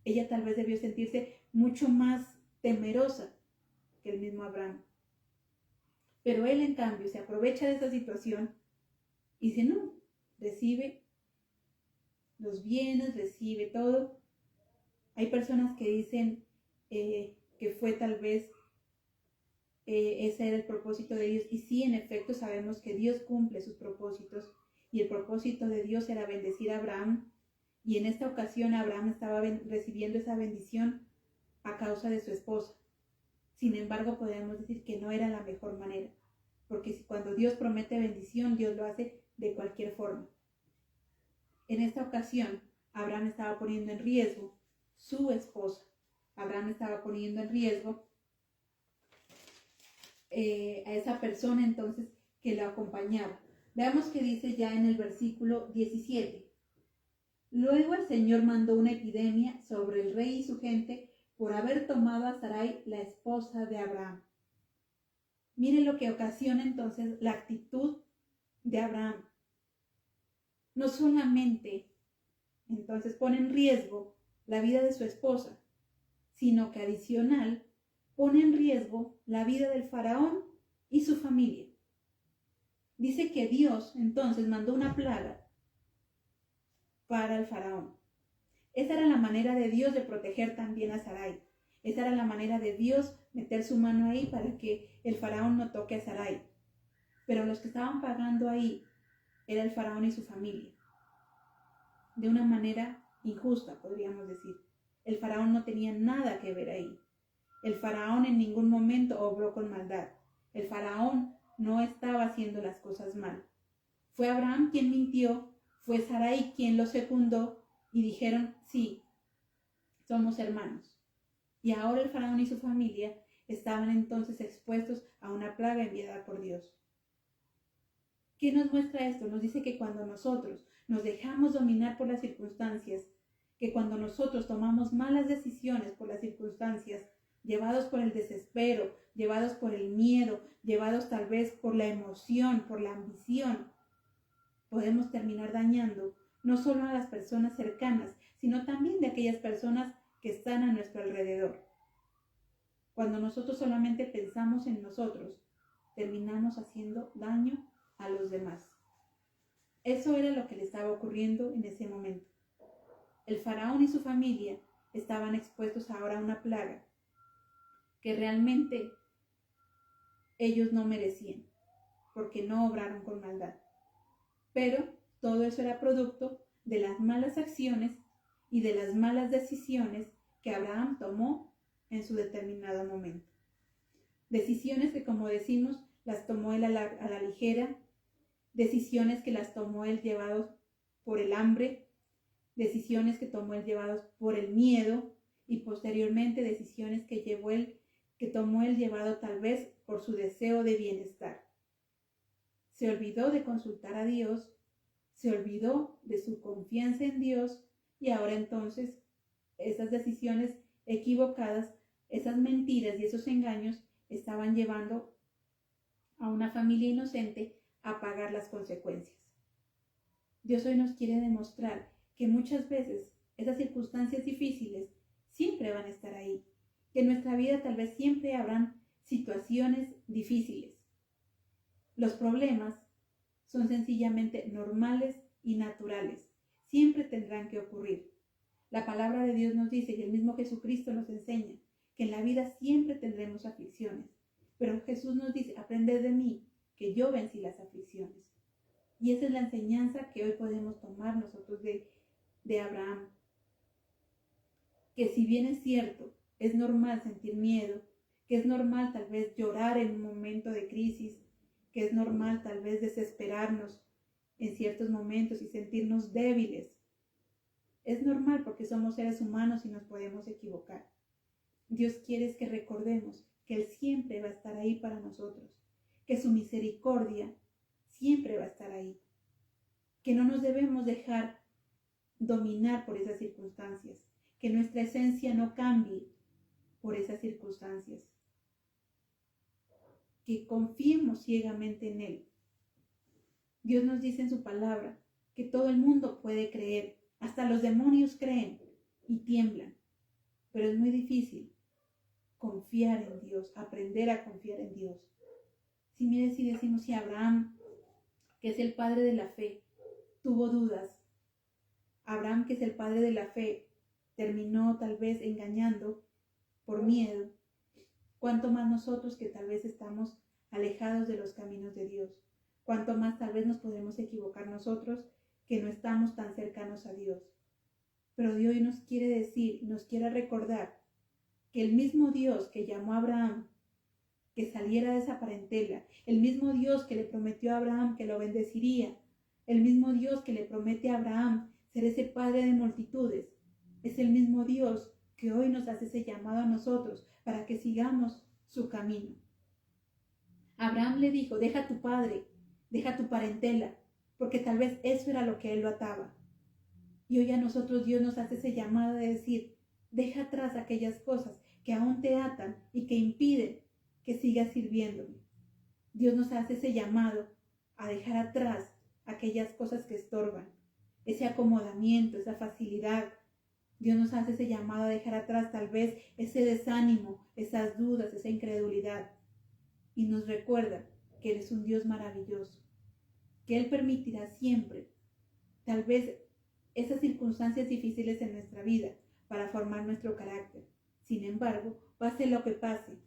Ella tal vez debió sentirse mucho más temerosa que el mismo Abraham. Pero él, en cambio, se aprovecha de esa situación y dice, no, recibe los bienes, recibe todo. Hay personas que dicen que fue tal vez ese era el propósito de Dios. Y sí, en efecto, sabemos que Dios cumple sus propósitos. Y el propósito de Dios era bendecir a Abraham. Y en esta ocasión Abraham estaba recibiendo esa bendición a causa de su esposa. Sin embargo, podemos decir que no era la mejor manera. Porque cuando Dios promete bendición, Dios lo hace de cualquier forma. En esta ocasión, Abraham estaba poniendo en riesgo su esposa. Abraham estaba poniendo en riesgo a esa persona entonces que lo acompañaba. Veamos qué dice ya en el versículo 17. Luego el Señor mandó una epidemia sobre el rey y su gente por haber tomado a Sarai, la esposa de Abraham. Miren lo que ocasiona entonces la actitud de Abraham. No solamente entonces pone en riesgo la vida de su esposa, sino que adicional pone en riesgo la vida del faraón y su familia. Dice que Dios entonces mandó una plaga para el faraón. Esa era la manera de Dios de proteger también a Sarai. Esa era la manera de Dios meter su mano ahí para que el faraón no toque a Sarai. Pero los que estaban pagando ahí era el faraón y su familia. De una manera injusta, podríamos decir. El faraón no tenía nada que ver ahí. El faraón en ningún momento obró con maldad. El faraón no estaba haciendo las cosas mal. Fue Abraham quien mintió, fue Sarai quien lo secundó y dijeron, sí, somos hermanos. Y ahora el faraón y su familia estaban entonces expuestos a una plaga enviada por Dios. ¿Qué nos muestra esto? Nos dice que cuando nosotros nos dejamos dominar por las circunstancias, que cuando nosotros tomamos malas decisiones por las circunstancias, llevados por el desespero, llevados por el miedo, llevados tal vez por la emoción, por la ambición, podemos terminar dañando no solo a las personas cercanas, sino también de aquellas personas que están a nuestro alrededor. Cuando nosotros solamente pensamos en nosotros, terminamos haciendo daño a los demás. Eso era lo que le estaba ocurriendo en ese momento. El faraón y su familia estaban expuestos ahora a una plaga que realmente ellos no merecían, porque no obraron con maldad. Pero todo eso era producto de las malas acciones y de las malas decisiones que Abraham tomó en su determinado momento. Decisiones que, como decimos, las tomó él a la ligera, decisiones que las tomó él llevados por el hambre, decisiones que tomó él llevados por el miedo y posteriormente decisiones que tomó él llevado tal vez por su deseo de bienestar. Se olvidó de consultar a Dios, se olvidó de su confianza en Dios y ahora entonces esas decisiones equivocadas, esas mentiras y esos engaños estaban llevando a una familia inocente a pagar las consecuencias. Dios hoy nos quiere demostrar que muchas veces esas circunstancias difíciles siempre van a estar ahí, que en nuestra vida tal vez siempre habrán situaciones difíciles. Los problemas son sencillamente normales y naturales, siempre tendrán que ocurrir. La palabra de Dios nos dice, y el mismo Jesucristo nos enseña, que en la vida siempre tendremos aflicciones, pero Jesús nos dice, aprended de mí, que yo vencí las aflicciones. Y esa es la enseñanza que hoy podemos tomar nosotros de Abraham. Que si bien es cierto, es normal sentir miedo, que es normal tal vez llorar en un momento de crisis, que es normal tal vez desesperarnos en ciertos momentos y sentirnos débiles. Es normal porque somos seres humanos y nos podemos equivocar. Dios quiere que recordemos que Él siempre va a estar ahí para nosotros, que su misericordia siempre va a estar ahí, que no nos debemos dejar dominar por esas circunstancias, que nuestra esencia no cambie por esas circunstancias, que confiemos ciegamente en Él. Dios nos dice en su palabra que todo el mundo puede creer, hasta los demonios creen y tiemblan, pero es muy difícil confiar en Dios, aprender a confiar en Dios. Si decimos si Abraham, que es el padre de la fe, tuvo dudas, Abraham, que es el padre de la fe, terminó tal vez engañando por miedo, cuánto más nosotros que tal vez estamos alejados de los caminos de Dios, cuánto más tal vez nos podemos equivocar nosotros que no estamos tan cercanos a Dios. Pero Dios hoy nos quiere decir, nos quiere recordar que el mismo Dios que llamó a Abraham que saliera de esa parentela, el mismo Dios que le prometió a Abraham que lo bendeciría, el mismo Dios que le promete a Abraham ser ese padre de multitudes, es el mismo Dios que hoy nos hace ese llamado a nosotros para que sigamos su camino. Abraham le dijo, deja a tu padre, deja tu parentela, porque tal vez eso era lo que él lo ataba. Y hoy a nosotros Dios nos hace ese llamado de decir, deja atrás aquellas cosas que aún te atan y que impiden que sigas sirviéndome. Dios nos hace ese llamado a dejar atrás aquellas cosas que estorban, ese acomodamiento, esa facilidad. Dios nos hace ese llamado a dejar atrás tal vez ese desánimo, esas dudas, esa incredulidad. Y nos recuerda que Él es un Dios maravilloso, que Él permitirá siempre tal vez esas circunstancias difíciles en nuestra vida para formar nuestro carácter. Sin embargo, pase lo que pase,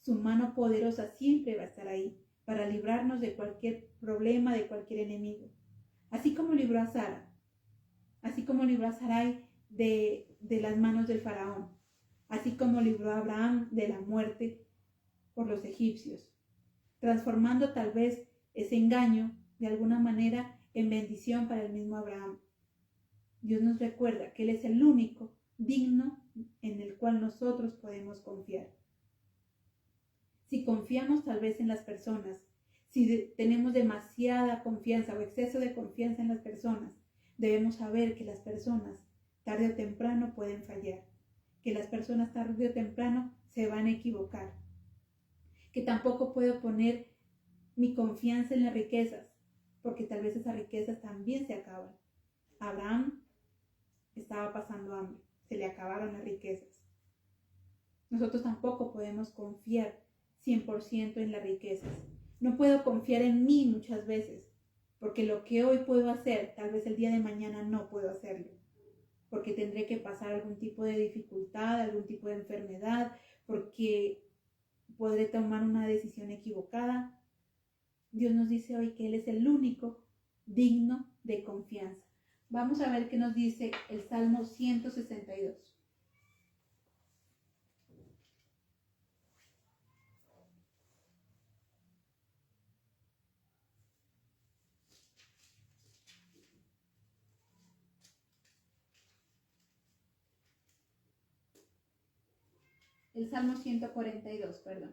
su mano poderosa siempre va a estar ahí para librarnos de cualquier problema, de cualquier enemigo. Así como libró a Sara, así como libró a Sarai de las manos del faraón, así como libró a Abraham de la muerte por los egipcios, transformando tal vez ese engaño de alguna manera en bendición para el mismo Abraham. Dios nos recuerda que Él es el único digno en el cual nosotros podemos confiar. Si confiamos tal vez en las personas, si tenemos demasiada confianza o exceso de confianza en las personas, debemos saber que las personas tarde o temprano pueden fallar, que las personas tarde o temprano se van a equivocar, que tampoco puedo poner mi confianza en las riquezas, porque tal vez esas riquezas también se acaban. Abraham estaba pasando hambre, se le acabaron las riquezas. Nosotros tampoco podemos confiar 100% en las riquezas. No puedo confiar en mí muchas veces, porque lo que hoy puedo hacer, tal vez el día de mañana no puedo hacerlo, porque tendré que pasar algún tipo de dificultad, algún tipo de enfermedad, porque podré tomar una decisión equivocada. Dios nos dice hoy que Él es el único digno de confianza. Vamos a ver qué nos dice el Salmo 162. El Salmo 142, perdón.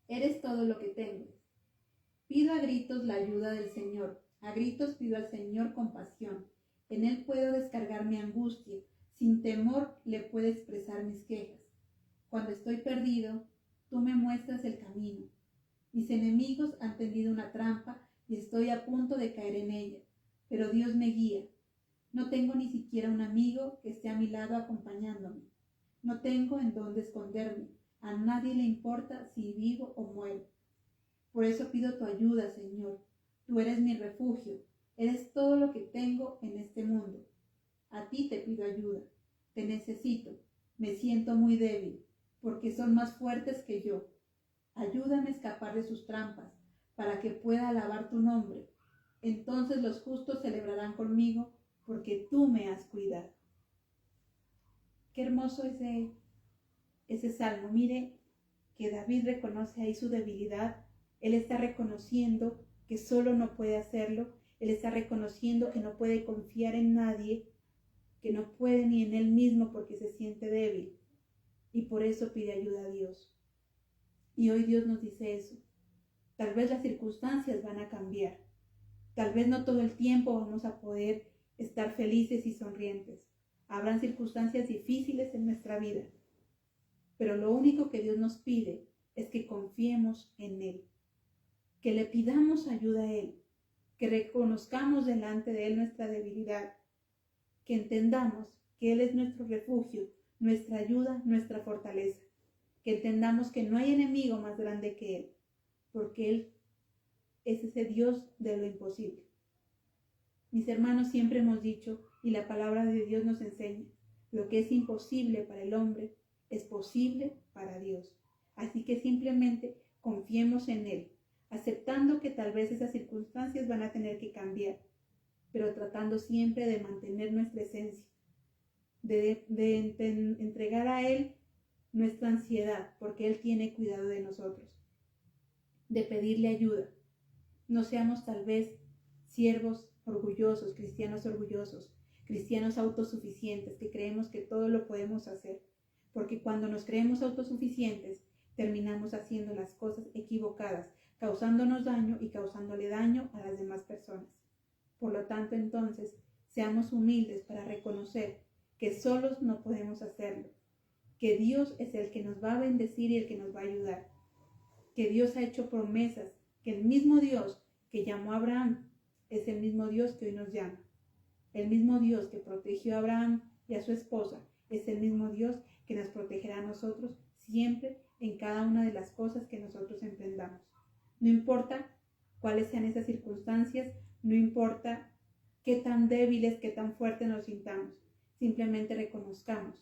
Eres todo lo que tengo. Pido a gritos la ayuda del Señor. A gritos pido al Señor compasión. En Él puedo descargar mi angustia. Sin temor le puedo expresar mis quejas. Cuando estoy perdido, tú me muestras el camino. Mis enemigos han tendido una trampa y estoy a punto de caer en ella. Pero Dios me guía. No tengo ni siquiera un amigo que esté a mi lado acompañándome. No tengo en dónde esconderme. A nadie le importa si vivo o muero. Por eso pido tu ayuda, Señor. Tú eres mi refugio. Eres todo lo que tengo en este mundo. A ti te pido ayuda. Te necesito. Me siento muy débil, porque son más fuertes que yo. Ayúdame a escapar de sus trampas, para que pueda alabar tu nombre. Entonces los justos celebrarán conmigo, porque tú me has cuidado. Qué hermoso ese salmo. Mire que David reconoce ahí su debilidad. Él está reconociendo que solo no puede hacerlo. Él está reconociendo que no puede confiar en nadie, que no puede ni en él mismo porque se siente débil. Y por eso pide ayuda a Dios. Y hoy Dios nos dice eso. Tal vez las circunstancias van a cambiar. Tal vez no todo el tiempo vamos a poder estar felices y sonrientes. Habrán circunstancias difíciles en nuestra vida. Pero lo único que Dios nos pide es que confiemos en Él, que le pidamos ayuda a Él, que reconozcamos delante de Él nuestra debilidad, que entendamos que Él es nuestro refugio, nuestra ayuda, nuestra fortaleza, que entendamos que no hay enemigo más grande que Él, porque Él es ese Dios de lo imposible. Mis hermanos, siempre hemos dicho, y la palabra de Dios nos enseña, lo que es imposible para el hombre es posible para Dios. Así que simplemente confiemos en Él, aceptando que tal vez esas circunstancias van a tener que cambiar, pero tratando siempre de mantener nuestra esencia, de entregar a Él nuestra ansiedad, porque Él tiene cuidado de nosotros, de pedirle ayuda. No seamos tal vez siervos orgullosos, cristianos autosuficientes, que creemos que todo lo podemos hacer, porque cuando nos creemos autosuficientes, terminamos haciendo las cosas equivocadas, causándonos daño y causándole daño a las demás personas. Por lo tanto, entonces, seamos humildes para reconocer que solos no podemos hacerlo, que Dios es el que nos va a bendecir y el que nos va a ayudar, que Dios ha hecho promesas, que el mismo Dios que llamó a Abraham es el mismo Dios que hoy nos llama. El mismo Dios que protegió a Abraham y a su esposa es el mismo Dios que nos protegerá a nosotros siempre en cada una de las cosas que nosotros emprendamos. No importa cuáles sean esas circunstancias, no importa qué tan débiles, qué tan fuertes nos sintamos, simplemente reconozcamos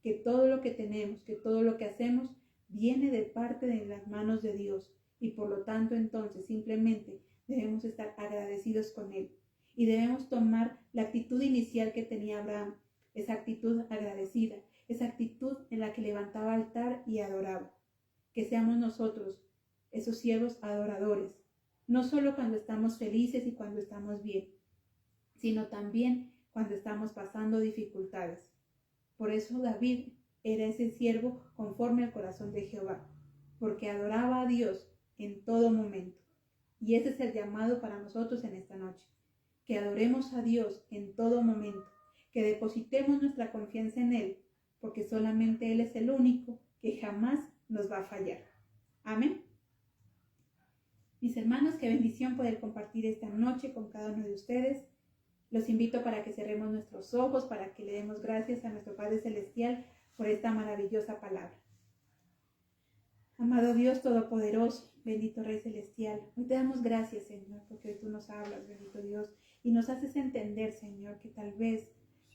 que todo lo que tenemos, que todo lo que hacemos viene de parte de las manos de Dios y por lo tanto entonces simplemente debemos estar agradecidos con Él y debemos tomar la actitud inicial que tenía Abraham, esa actitud agradecida, esa actitud en la que levantaba altar y adoraba. Que seamos nosotros esos siervos adoradores, no solo cuando estamos felices y cuando estamos bien, sino también cuando estamos pasando dificultades. Por eso David era ese siervo conforme al corazón de Jehová, porque adoraba a Dios en todo momento. Y ese es el llamado para nosotros en esta noche, que adoremos a Dios en todo momento, que depositemos nuestra confianza en Él, porque solamente Él es el único que jamás nos va a fallar. Amén. Mis hermanos, qué bendición poder compartir esta noche con cada uno de ustedes. Los invito para que cerremos nuestros ojos, para que le demos gracias a nuestro Padre Celestial por esta maravillosa palabra. Amado Dios Todopoderoso, bendito Rey Celestial, hoy te damos gracias, Señor, porque hoy tú nos hablas, bendito Dios, y nos haces entender, Señor, que tal vez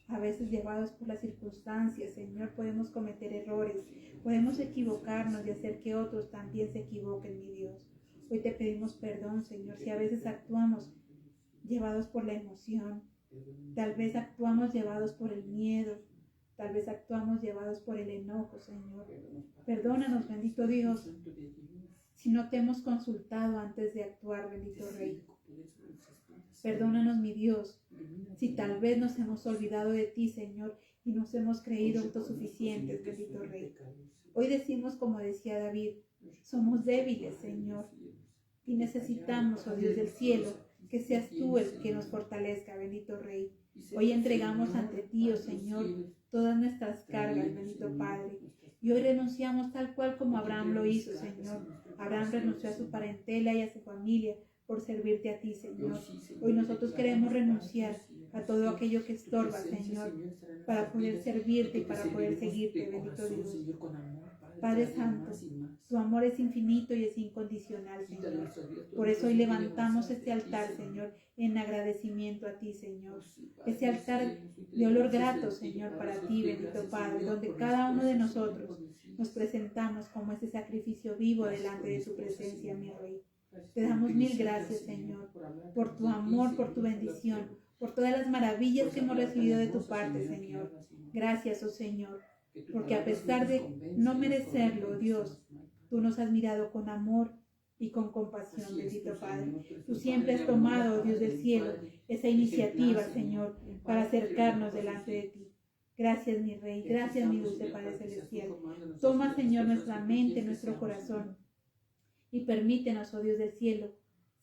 a veces llevados por las circunstancias, Señor, podemos cometer errores, podemos equivocarnos y hacer que otros también se equivoquen, mi Dios. Hoy te pedimos perdón, Señor, si a veces actuamos llevados por la emoción, tal vez actuamos llevados por el miedo, tal vez actuamos llevados por el enojo, Señor. Perdónanos, bendito Dios, si no te hemos consultado antes de actuar, bendito Rey. Perdónanos, mi Dios, si tal vez nos hemos olvidado de ti, Señor, y nos hemos creído autosuficientes, bendito Rey. Hoy decimos, como decía David, somos débiles, Señor, y necesitamos, oh Dios del cielo, que seas tú el que nos fortalezca, bendito Rey. Hoy entregamos ante ti, oh Señor, todas nuestras cargas, bendito Padre. Y hoy renunciamos tal cual como Abraham lo hizo, Señor. Abraham renunció a su parentela y a su familia por servirte a ti, Señor. Hoy nosotros queremos renunciar a todo aquello que estorba, Señor, para poder servirte y para poder seguirte, bendito Dios. Padre Santo, tu amor es infinito y es incondicional, Señor. Por eso hoy levantamos este altar, Señor, en agradecimiento a ti, Señor. Ese altar de olor grato, Señor, para ti, bendito Padre, donde cada uno de nosotros nos presentamos como ese sacrificio vivo delante de tu presencia, mi Rey. Te damos mil gracias, Señor, por tu amor, por tu bendición, por todas las maravillas que hemos recibido de tu parte, Señor. Gracias, oh Señor, porque a pesar de no merecerlo, Dios, tú nos has mirado con amor y con compasión, bendito Padre. Tú siempre has tomado, Dios del cielo, esa iniciativa, Señor, para acercarnos delante de ti. Gracias, mi Rey, gracias, mi dulce Padre Celestial. Toma, Señor, nuestra mente, nuestro corazón, y permítenos, oh Dios del cielo,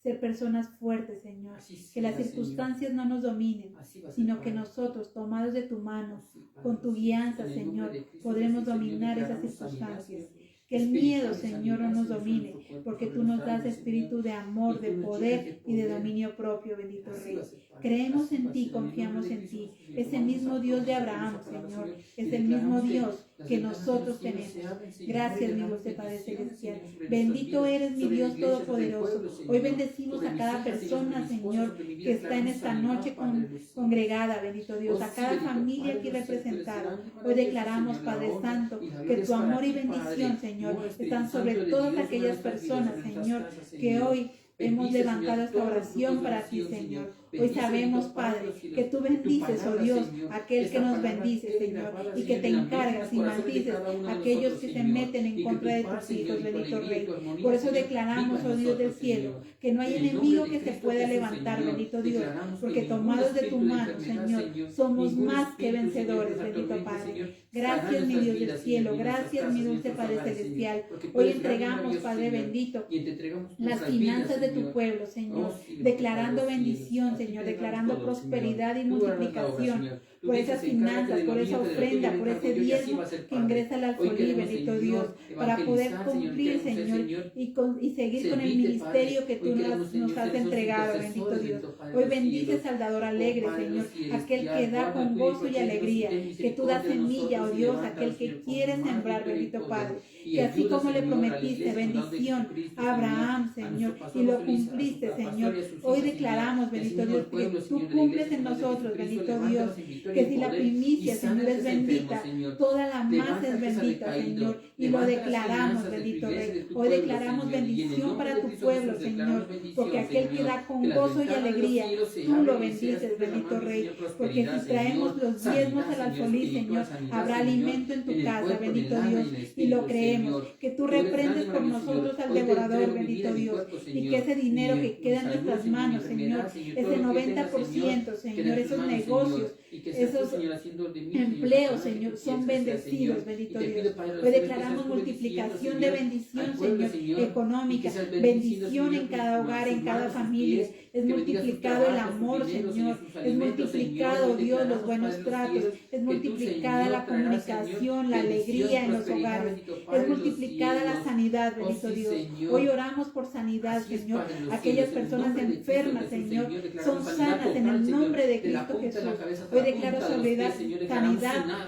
ser personas fuertes, Señor, que las circunstancias no nos dominen, sino que nosotros, tomados de tu mano, con tu guianza, Señor, podremos dominar esas circunstancias. Que el miedo, Señor, no nos domine, porque tú nos das espíritu de amor, de poder y de dominio propio, bendito Rey. Creemos en ti, confiamos en ti. Es el mismo Dios de Abraham, Señor. Es el mismo Dios que nosotros tenemos. Gracias, mi dulce Padre Celestial. Bendito eres, mi Dios Todopoderoso. Hoy bendecimos a cada persona, Señor, que está en esta noche congregada, bendito Dios, a cada familia aquí representada. Hoy declaramos, Padre Santo, que tu amor y bendición, Señor, están sobre todas aquellas personas, Señor, que hoy hemos levantado esta oración para ti, Señor. Hoy sabemos, Padre, que tú bendices, oh Dios, a aquel que nos bendice, Señor, y que te encargas y maldices a aquellos que se meten en contra de tus hijos, bendito Rey. Por eso declaramos, oh Dios del cielo, que no hay enemigo que se pueda levantar, bendito Dios, porque tomados de tu mano, Señor, somos más que vencedores, bendito Padre. Gracias, mi Dios del cielo, gracias, mi dulce Padre Celestial. Hoy entregamos, Padre bendito, las finanzas de tu pueblo, Señor, declarando bendición, Señor, declarando prosperidad y multiplicación por esas finanzas, por esa ofrenda, por ese diezmo que ingresa al alfolí, bendito Dios, para poder cumplir, Señor, y seguir con el ministerio que tú nos has entregado, bendito Dios. Hoy bendice Salvador Alegre, Señor, aquel que da con gozo y alegría, que tú das semilla, oh Dios, aquel que quiere sembrar, bendito Padre, que así como le prometiste bendición a Abraham, Señor, y lo cumpliste, Señor, hoy declaramos, bendito Dios, Dios, que tú cumples en nosotros, bendito Dios, que si la primicia, Señor, es bendita, toda la masa es bendita, Señor, y lo declaramos, bendito Rey. Hoy declaramos bendición para tu pueblo, Señor, porque aquel que da con gozo y alegría, tú lo bendices, bendito Rey, porque si traemos los diezmos al alfolí, Señor, habrá alimento en tu casa, bendito Dios, y lo creemos, que tú reprendes por nosotros al devorador, bendito Dios, y que ese dinero que queda en nuestras manos, Señor, ese 90%, Señor, esos negocios, esos empleos, Señor, son bendecidos, bendito Dios. Hoy declaramos multiplicación de bendición, Señor, económica, bendición en cada hogar, en cada familia. Es multiplicado el amor, Señor, es multiplicado, Dios, los buenos tratos, es multiplicada la comunicación, la alegría en los hogares, es multiplicada la sanidad, bendito Dios. Hoy oramos por sanidad, Señor. Aquellas personas enfermas, Señor, son sanas en el nombre de Cristo Jesús. Hoy declaro sanidad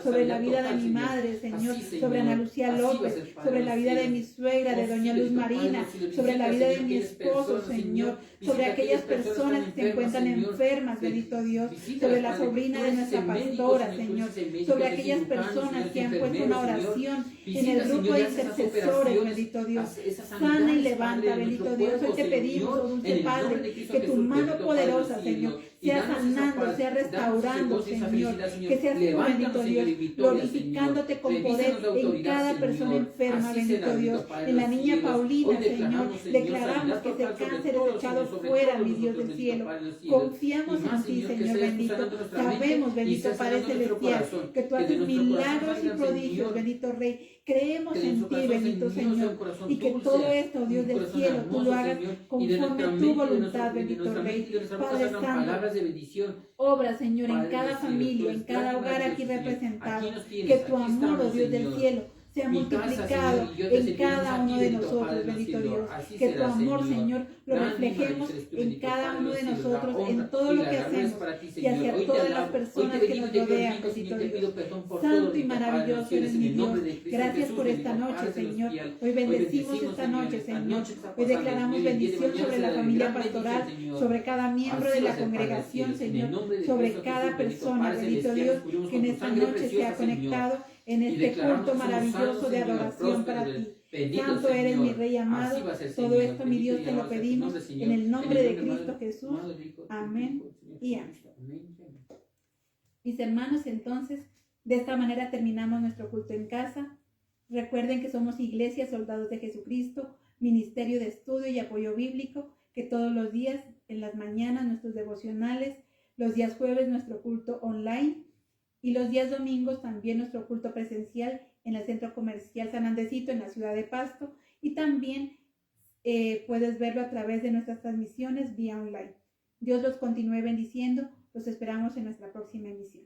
sobre la vida de mi madre, Señor, sobre Ana Lucía López, sobre la vida de mi suegra, de doña Luz Marina, sobre la vida de mi esposo, Señor, sobre aquellas personas que se encuentran enfermas, bendito Dios, sobre la sobrina de nuestra pastora, Señor, sobre aquellas personas que han puesto una oración en el grupo de intercesores, bendito Dios. Sana y levanta, bendito Dios. Hoy te pedimos, oh dulce Padre, que tu mano poderosa, Señor, sea sanando, sea restaurando, Señor, que seas tú, bendito Dios, glorificándote con poder en cada persona enferma, bendito Dios. En la niña Paulina, Señor, declaramos que ese cáncer es echado fuera, mi Dios del cielo. Confiamos en ti, Señor bendito. Sabemos, bendito Padre Celestial, que tú haces milagros y prodigios, bendito Rey. Creemos en ti, bendito Señor, y que todo esto, Dios del cielo, tú lo hagas conforme a tu voluntad, bendito Rey. Padre Santo, obra, Señor, en cada familia, en cada hogar aquí representado. Que tu amor, oh Dios del cielo, sea multiplicado en cada uno de nosotros, bendito Dios. Que tu amor, Señor, lo reflejemos en cada uno de nosotros, en todo lo que hacemos y hacia todas las personas que nos rodean, bendito Dios. Santo y maravilloso eres mi Dios. Gracias por esta noche, Señor. Hoy bendecimos esta noche, Señor. Hoy declaramos bendición sobre la familia pastoral, sobre cada miembro de la congregación, Señor, sobre cada persona, bendito Dios, que en esta noche se ha conectado en este culto maravilloso de adoración para ti. Santo eres mi Rey amado. Todo esto, mi Dios, te lo pedimos en el nombre de Cristo Jesús. Amén y amén. Mis hermanos, entonces, de esta manera terminamos nuestro culto en casa. Recuerden que somos Iglesia Soldados de Jesucristo, Ministerio de Estudio y Apoyo Bíblico, que todos los días, en las mañanas, nuestros devocionales, los días jueves, nuestro culto online, y los días domingos también nuestro culto presencial en el Centro Comercial San Andresito en la ciudad de Pasto, y también puedes verlo a través de nuestras transmisiones vía online. Dios los continúe bendiciendo. Los esperamos en nuestra próxima emisión.